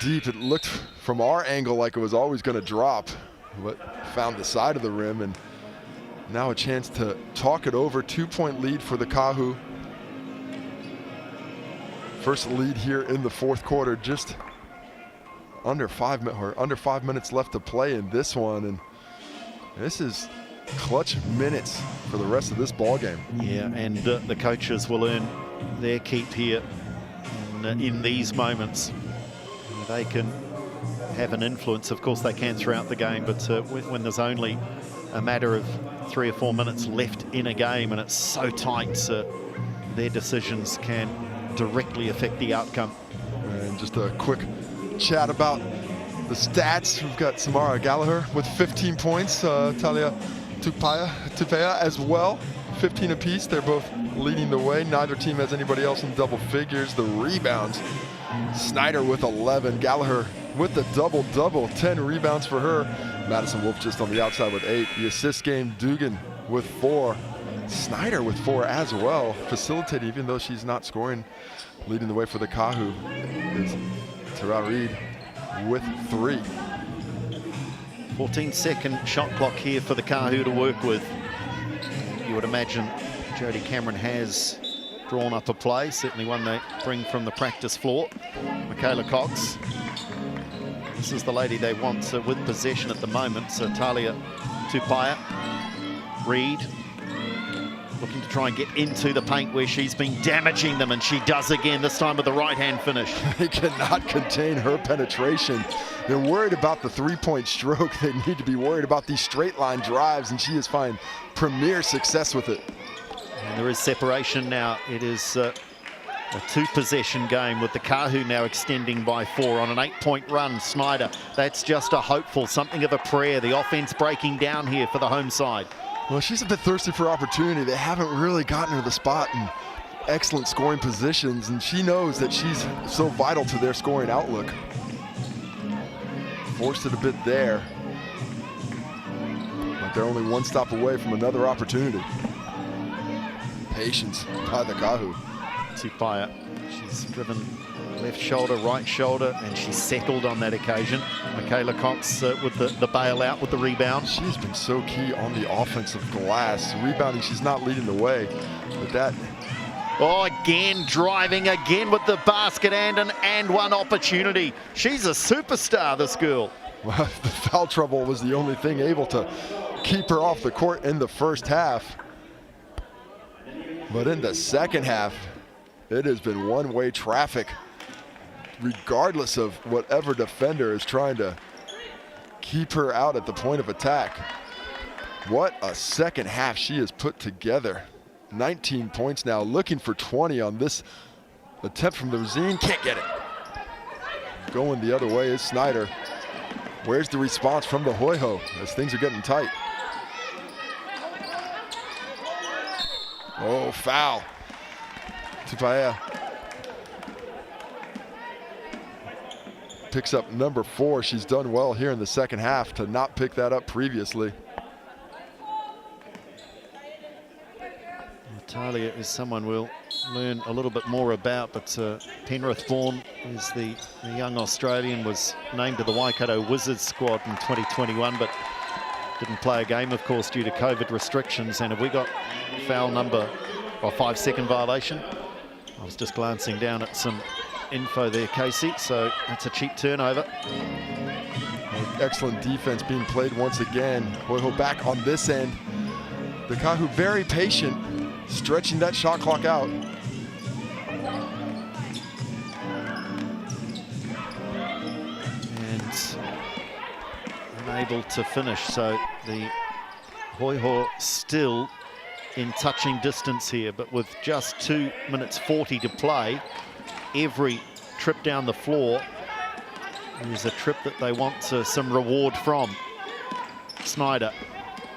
Deep, it looked from our angle like it was always going to drop, but found the side of the rim, and now a chance to talk it over. 2-point lead for the Kāhu. First lead here in the fourth quarter, just under 5 minutes left to play in this one, and this is clutch minutes for the rest of this ball game. Yeah, and the coaches will earn their keep here in these moments. They can have an influence, of course they can throughout the game, but when there's only a matter of 3 or 4 minutes left in a game and it's so tight, their decisions can directly affect the outcome. And just a quick chat about the stats, we've got Samara Gallagher with 15 points, Talia Tupea as well, 15 apiece. They're both leading the way. Neither team has anybody else in double figures. The rebounds, Snyder with 11, Gallagher with the double-double, 10 rebounds for her. Madison Wolf just on the outside with 8. The assist game, Dugan with 4. Snyder with 4 as well, facilitating even though she's not scoring. Leading the way for the Kāhu is Tara Reed with 3. 14-second shot clock here for the Kāhu to work with. You would imagine Jodie Cameron has drawn up a play, certainly one they bring from the practice floor. Michaela Cox. This is the lady they want with possession at the moment. So Talia Tupaya. Reed looking to try and get into the paint where she's been damaging them, and she does again, this time with the right-hand finish. They cannot contain her penetration. They're worried about the three-point stroke. They need to be worried about these straight-line drives, and she is finding premier success with it. And there is separation now. It is a 2-possession game with the Kāhu now extending by 4 on an 8-point run. Snyder, that's just a hopeful, something of a prayer. The offense breaking down here for the home side. Well, she's a bit thirsty for opportunity. They haven't really gotten her the spot in excellent scoring positions, and she knows that she's so vital to their scoring outlook. Forced it a bit there, but they're only one stop away from another opportunity. Patience by the Kāhu. Tupaya, she's driven left shoulder, right shoulder, and she's settled on that occasion. Michaela Cox with the bailout with the rebound. She's been so key on the offensive glass. Rebounding, she's not leading the way, but that... Oh, again, driving again with the basket and one opportunity. She's a superstar, this girl. Well, the foul trouble was the only thing able to keep her off the court in the first half. But in the second half, it has been one-way traffic, regardless of whatever defender is trying to keep her out at the point of attack. What a second half she has put together. 19 points now, looking for 20 on this attempt from the Rosine. Can't get it. Going the other way is Snyder. Where's the response from the Hoiho as things are getting tight? Oh, foul. Tupaya picks up number 4. She's done well here in the second half to not pick that up previously. Talia is someone we'll learn a little bit more about, but Penrith born is the young Australian, was named to the Waikato Wizards squad in 2021, but didn't play a game, of course, due to COVID restrictions. And have we got foul number, or 5-second violation? I was just glancing down at some info there, Casey, so that's a cheap turnover. Excellent defense being played once again. Hoiho back on this end. The Kāhu very patient, stretching that shot clock out. And unable to finish, so the Hoiho still in touching distance here, but with just 2 minutes 40 to play, every trip down the floor is a trip that they want some reward from. Snyder.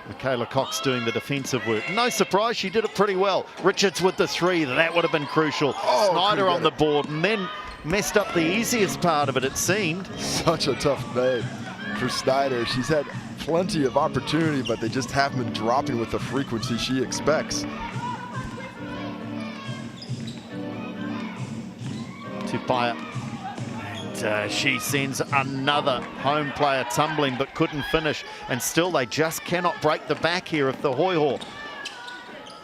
Michaela Cox doing the defensive work. No surprise, she did it pretty well. Richards with the 3, that would have been crucial. Oh, Snyder on the board, and then messed up the easiest part of it, it seemed. Such a tough day for Snyder. She's had plenty of opportunity, but they just haven't been dropping with the frequency she expects. Tupaya. And she sends another home player tumbling, but couldn't finish. And still, they just cannot break the back here of the Hoiho.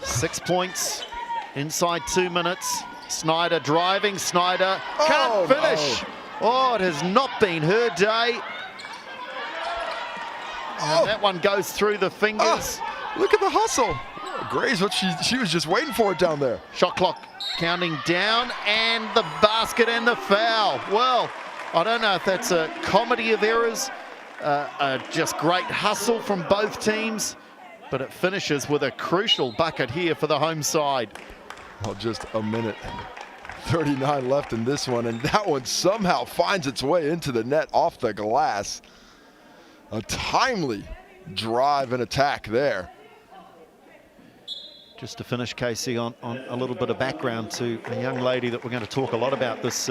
6 points inside 2 minutes. Snyder driving. Snyder can't finish. No. Oh, it has not been her day. And that one goes through the fingers. Look at the hustle. Gray's what she was just waiting for it down there. Shot clock counting down, and the basket and the foul. Well, I don't know if that's a comedy of errors, just great hustle from both teams, but it finishes with a crucial bucket here for the home side. Well, just a minute 2:39 left in this one, and that one somehow finds its way into the net off the glass. A timely drive and attack there. Just to finish, Casey, on a little bit of background to a young lady that we're going to talk a lot about this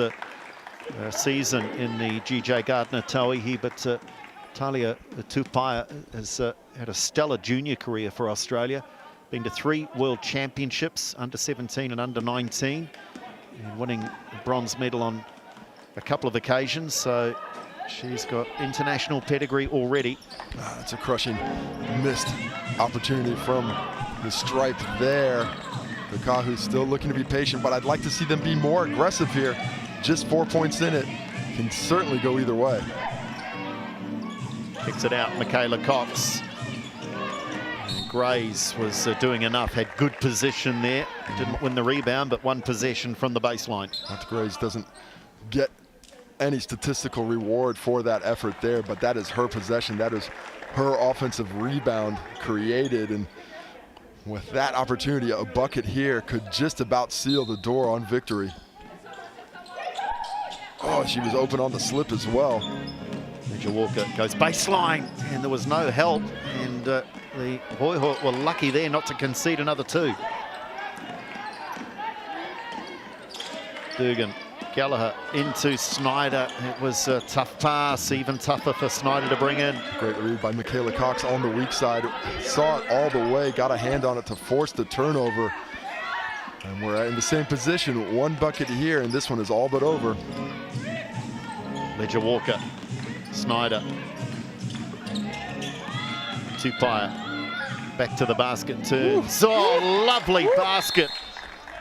season in the GJ Gardner Tauihi, but Talia Tupaia has had a stellar junior career for Australia, been to 3 World Championships, under 17 and under 19, and winning a bronze medal on a couple of occasions, so she's got international pedigree already. It's a crushing missed opportunity from the stripe there. The Kāhu still looking to be patient, but I'd like to see them be more aggressive here. Just 4 points in it can certainly go either way. Kicks it out, Michaela Cox. Grays was doing enough, had good position there. Didn't win the rebound, but one possession from the baseline. Dr. Grays doesn't get any statistical reward for that effort there, but that is her possession. That is her offensive rebound created, and with that opportunity, a bucket here could just about seal the door on victory. Oh, she was open on the slip as well. Major Walker goes baseline, and there was no help, and the Hoiho were lucky there not to concede another 2. Dugan, Gallagher into Snyder. It was a tough pass, even tougher for Snyder to bring in. Great read by Michaela Cox on the weak side. Saw it all the way, got a hand on it to force the turnover. And we're in the same position. 1 bucket here, and this one is all but over. Ledger Walker, Snyder, Tupaia, back to the basket turns. Oh, lovely basket.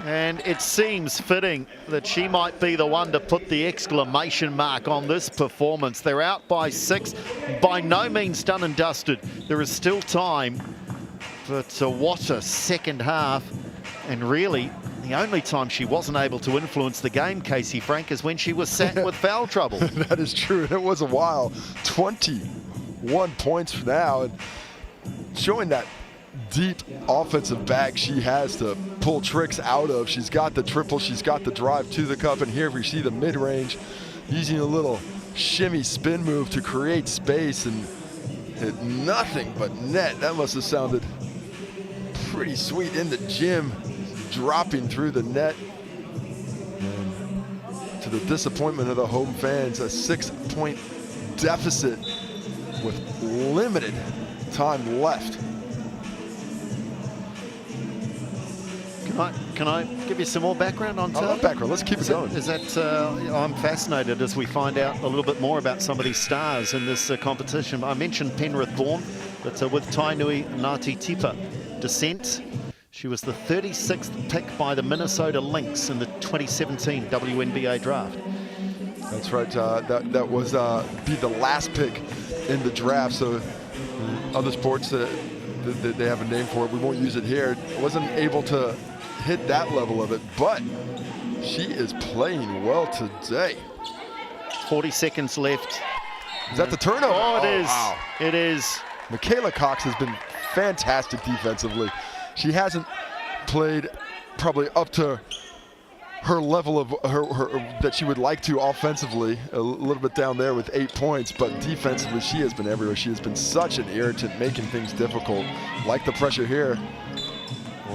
And it seems fitting that she might be the one to put the exclamation mark on this performance. They're out by 6, by no means done and dusted. There is still time, but what a second half. And really, the only time she wasn't able to influence the game, Casey Frank, is when she was sat with foul trouble. That is true. It was a while. 21 points now, and showing that deep offensive bag she has to pull tricks out of. She's got the triple, she's got the drive to the cup, and here we see the mid-range using a little shimmy spin move to create space and hit nothing but net. That must have sounded pretty sweet in the gym, dropping through the net. And to the disappointment of the home fans, a 6-point deficit with limited time left. Can I give you some more background on Talia? I love background. Let's keep it going. Is that I'm fascinated as we find out a little bit more about some of these stars in this competition. I mentioned Penrith born, but with Tainui Ngāti Tipa descent. She was the 36th pick by the Minnesota Lynx in the 2017 WNBA draft. That's right. That was be the last pick in the draft. So other sports, they have a name for it. We won't use it here. Wasn't able to hit that level of it, but she is playing well today. 40 seconds left. Is that the turnover? Oh, it is. Wow. It is. Michaela Cox has been fantastic defensively. She hasn't played probably up to her level of her that she would like to offensively, a little bit down there with 8 points, but defensively she has been everywhere. She has been such an irritant, making things difficult, like the pressure here.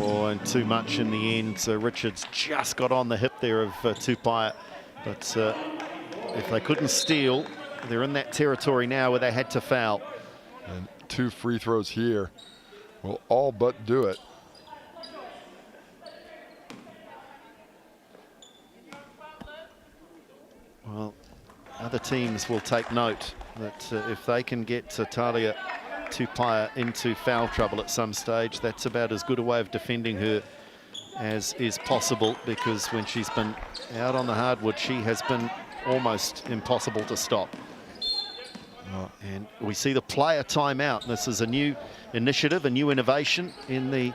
Oh, and too much in the end. So Richards just got on the hip there of Tupaia, but if they couldn't steal, they're in that territory now where they had to foul. And 2 free throws here will all but do it. Well, other teams will take note that if they can get Talia Tupaia into foul trouble at some stage, that's about as good a way of defending her as is possible, because when she's been out on the hardwood, she has been almost impossible to stop. And we see the player timeout. This is a new initiative, a new innovation in the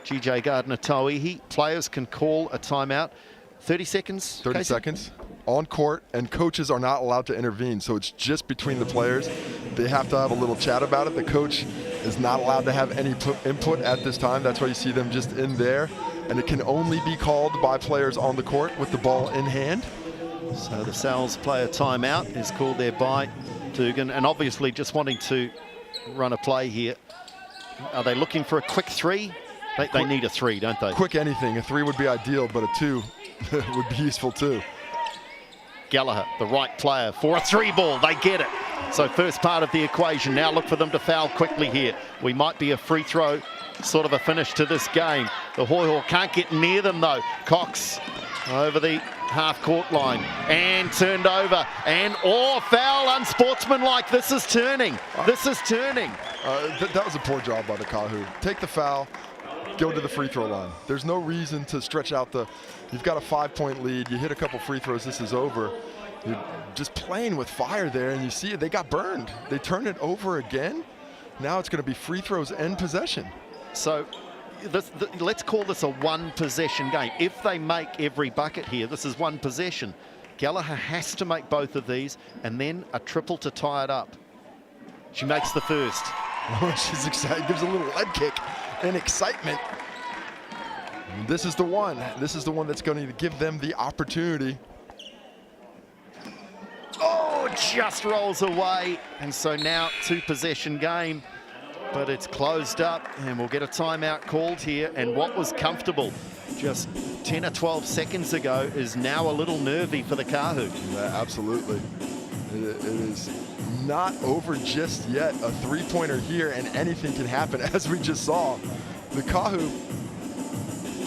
GJ Gardner Tauihi. Players can call a timeout. 30 seconds? 30 seconds on court, and coaches are not allowed to intervene, so it's just between the players. They have to have a little chat about it. The coach is not allowed to have any input at this time. That's why you see them just in there. and it can only be called by players on the court with the ball in hand. So the Sal's player timeout is called there by Dugan, and obviously just wanting to run a play here. Are they looking for a quick three? They need a three, don't they? Quick anything. A 3 would be ideal, but a 2 would be useful too. Gallagher, the right player for a 3 ball. They get it. So first part of the equation. Now look for them to foul quickly here. We might be a free throw, sort of a finish to this game. The Hoiho can't get near them though. Cox over the half-court line and turned over, and foul, unsportsmanlike. This is turning. This is turning. That was a poor job by the Kāhu. Take the foul, go to the free throw line. There's no reason to stretch out you've got a 5-point lead, you hit a couple free throws, this is over. You're just playing with fire there, and you see it, they got burned. They turn it over again. Now it's going to be free throws and possession. So let's call this a one-possession game. If they make every bucket here, this is one possession. Gallagher has to make both of these, and then a triple to tie it up. She makes the first. She's excited, gives a little lead kick in excitement. And this is the one. This is the one that's going to give them the opportunity. Oh, just rolls away. And so now 2-possession game, but it's closed up, and we'll get a timeout called here. And what was comfortable just 10 or 12 seconds ago is now a little nervy for the Kāhu. Yeah, absolutely. It is not over just yet. A 3-pointer here, and anything can happen, as we just saw. The Kāhu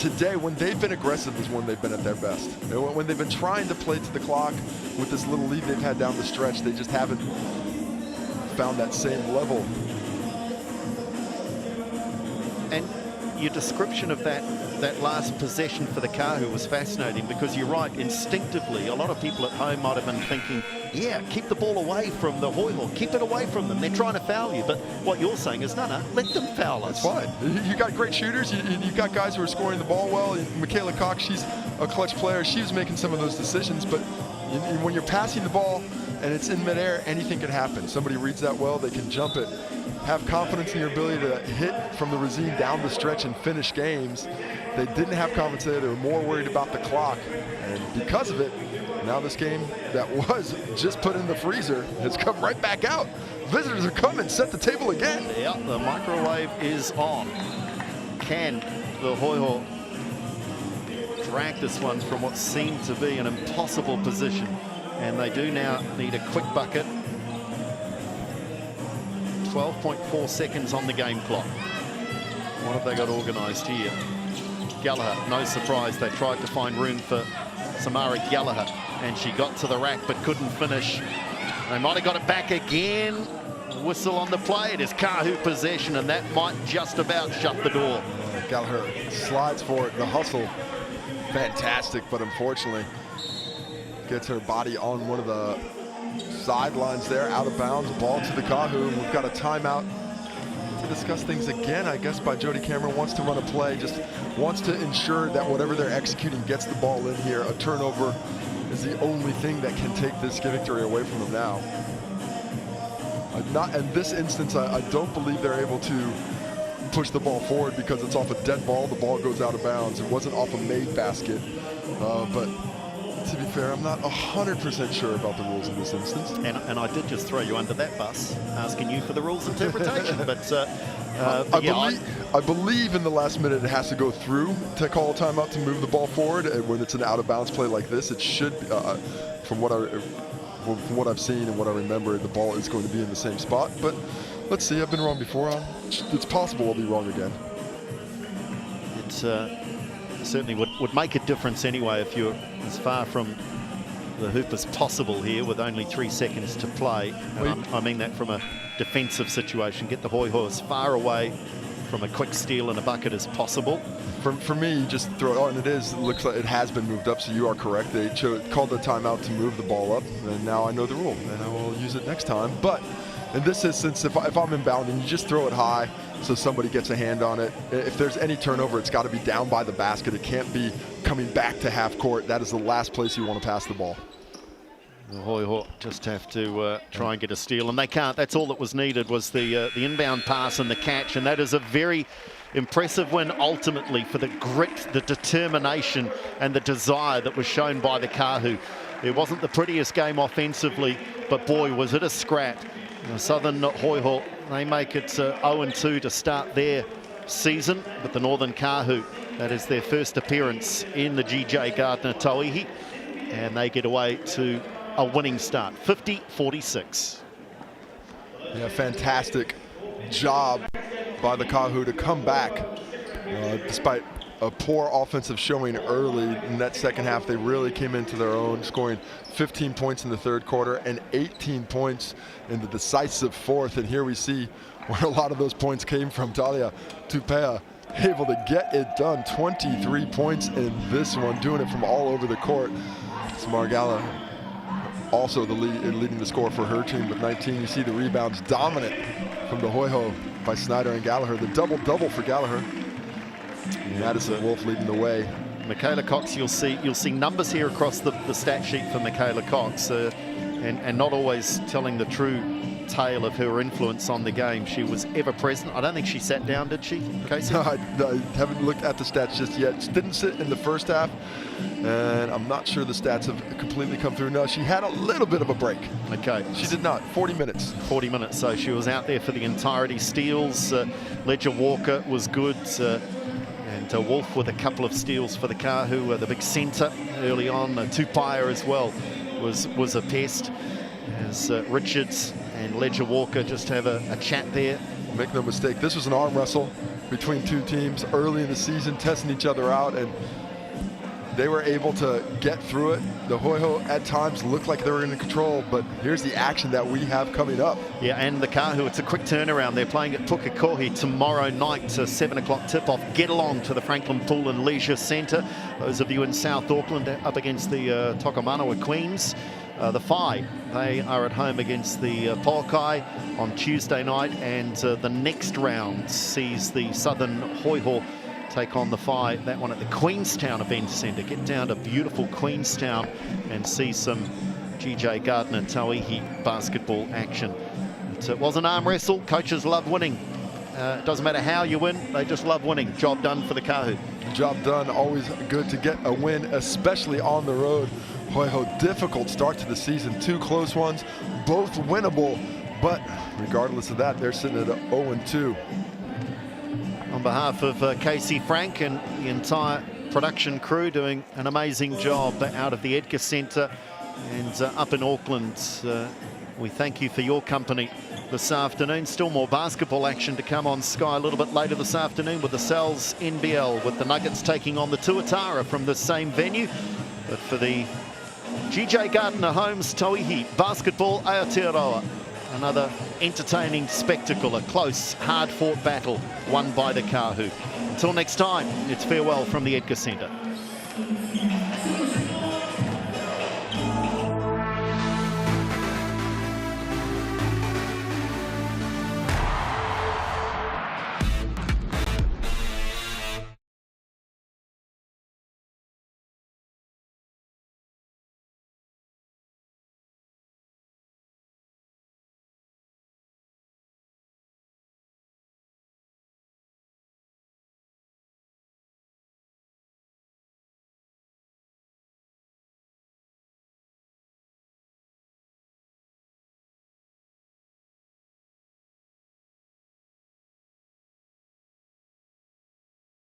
today, when they've been aggressive, is when they've been at their best. When they've been trying to play to the clock with this little lead they've had down the stretch, they just haven't found that same level. And your description of that last possession for the Kāhu was fascinating, because you're right, instinctively, a lot of people at home might have been thinking, yeah, keep the ball away from the Hoiho, keep it away from them. They're trying to foul you, but what you're saying is, no, let them foul us. That's fine. You got great shooters. You got guys who are scoring the ball well. Michaela Cox, she's a clutch player. She's making some of those decisions, but when you're passing the ball and it's in midair, anything can happen. Somebody reads that well, they can jump it. Have confidence in your ability to hit from the regime down the stretch and finish games. They didn't have confidence there. They were more worried about the clock. And because of it, now this game that was just put in the freezer has come right back out. Visitors are coming, set the table again. Yeah, the microwave is on. Can the Hoiho drag this one from what seemed to be an impossible position? And they do now need a quick bucket. 12.4 seconds on the game clock. What have they got organised here? Gallagher, no surprise, they tried to find room for Samara Gallagher, and she got to the rack but couldn't finish. They might have got it back again. Whistle on the play. It is Kāhu possession, and that might just about shut the door. Gallagher slides for it. The hustle, fantastic, but unfortunately gets her body on one of the sidelines there, out of bounds. Ball to the Kāhu, and we've got a timeout to discuss things again, I guess, by Jody Cameron. Wants to run a play, just wants to ensure that whatever they're executing gets the ball in here. A turnover is the only thing that can take this victory away from them now. In this instance, I don't believe they're able to push the ball forward because it's off a dead ball. The ball goes out of bounds. It wasn't off a made basket, but to be fair, I'm not 100% sure about the rules in this instance. And I did just throw you under that bus, asking you for the rules interpretation. But I believe in the last minute it has to go through to call a timeout to move the ball forward. And when it's an out-of-bounds play like this, it should, from what I've seen and what I remember, the ball is going to be in the same spot. But let's see, I've been wrong before. It's possible I'll be wrong again. It's certainly would make a difference anyway if you're as far from the hoop as possible here with only 3 seconds to play. And I mean that from a defensive situation. Get the Hoiho as far away from a quick steal and a bucket as possible. For me, you just throw it on, and it looks like it has been moved up, so you are correct. They called the timeout to move the ball up, and now I know the rule, and I will use it next time. But in this instance, if I'm inbounding, you just throw it high so somebody gets a hand on it. If there's any turnover, it's got to be down by the basket. It can't be coming back to half court. That is the last place you want to pass the ball. The Hoiho just have to try and get a steal, and they can't. That's all that was needed was the inbound pass and the catch, and that is a very impressive win ultimately for the grit, the determination and the desire that was shown by the Kāhu. It wasn't the prettiest game offensively, but boy, was it a scrap. Southern Hoiho, they make it 0-2 to start their season, but the Northern Kāhu, that is their first appearance in the GJ Gardner Tauihi, and they get away to a winning start, 50-46. Yeah, fantastic job by the Kāhu to come back despite a poor offensive showing early in that second half. They really came into their own, scoring 15 points in the third quarter and 18 points in the decisive fourth. And here we see where a lot of those points came from. Talia Tupea able to get it done. 23 points in this one, doing it from all over the court. Smargala also leading the score for her team with 19. You see the rebounds dominant from the Hoiho by Snyder and Gallagher. The double-double for Gallagher. Madison Wolf leading the way. Michaela Cox, you'll see numbers here across the stat sheet for Michaela Cox, and not always telling the true tale of her influence on the game. She was ever present. I don't think she sat down, did she, Casey? No, I haven't looked at the stats just yet. She didn't sit in the first half, and I'm not sure the stats have completely come through. No, she had a little bit of a break. Okay. She did not. 40 minutes. 40 minutes, so she was out there for the entirety. Steals, Ledger Walker was good, and Wolf with a couple of steals for the Kāhu. The big centre early on, Tupaia as well was a pest, as Richards and Ledger Walker just have a chat there. Make no mistake, this was an arm wrestle between two teams early in the season, testing each other out, and they were able to get through it. The Hoiho at times looked like they were in control, but here's the action that we have coming up. Yeah, and the Kāhu, it's a quick turnaround. They're playing at Pukekohe tomorrow night, 7 o'clock tip-off. Get along to the Franklin Pool and Leisure Centre. Those of you in South Auckland up against the Tokomanawa Queens. The Phi, they are at home against the Paukai on Tuesday night, and the next round sees the Southern Hoiho take on the Phi, that one at the Queenstown Event Centre. Get down to beautiful Queenstown and see some GJ Gardner Tauihi basketball action. It was an arm wrestle. Coaches love winning. It doesn't matter how you win, they just love winning. Job done for the Kāhu. Job done. Always good to get a win, especially on the road. Hoiho, difficult start to the season. Two close ones, both winnable, but regardless of that, they're sitting at 0-2. On behalf of Casey Frank and the entire production crew, doing an amazing job out of the Edgar Centre and up in Auckland, we thank you for your company this afternoon. Still more basketball action to come on Sky a little bit later this afternoon with the Sal's NBL, with the Nuggets taking on the Tuatara from the same venue. But for the GJ Gardner Homes Tauihi Basketball Aotearoa, another entertaining spectacle, a close, hard-fought battle won by the Kāhu. Until next time, it's farewell from the Edgar Centre.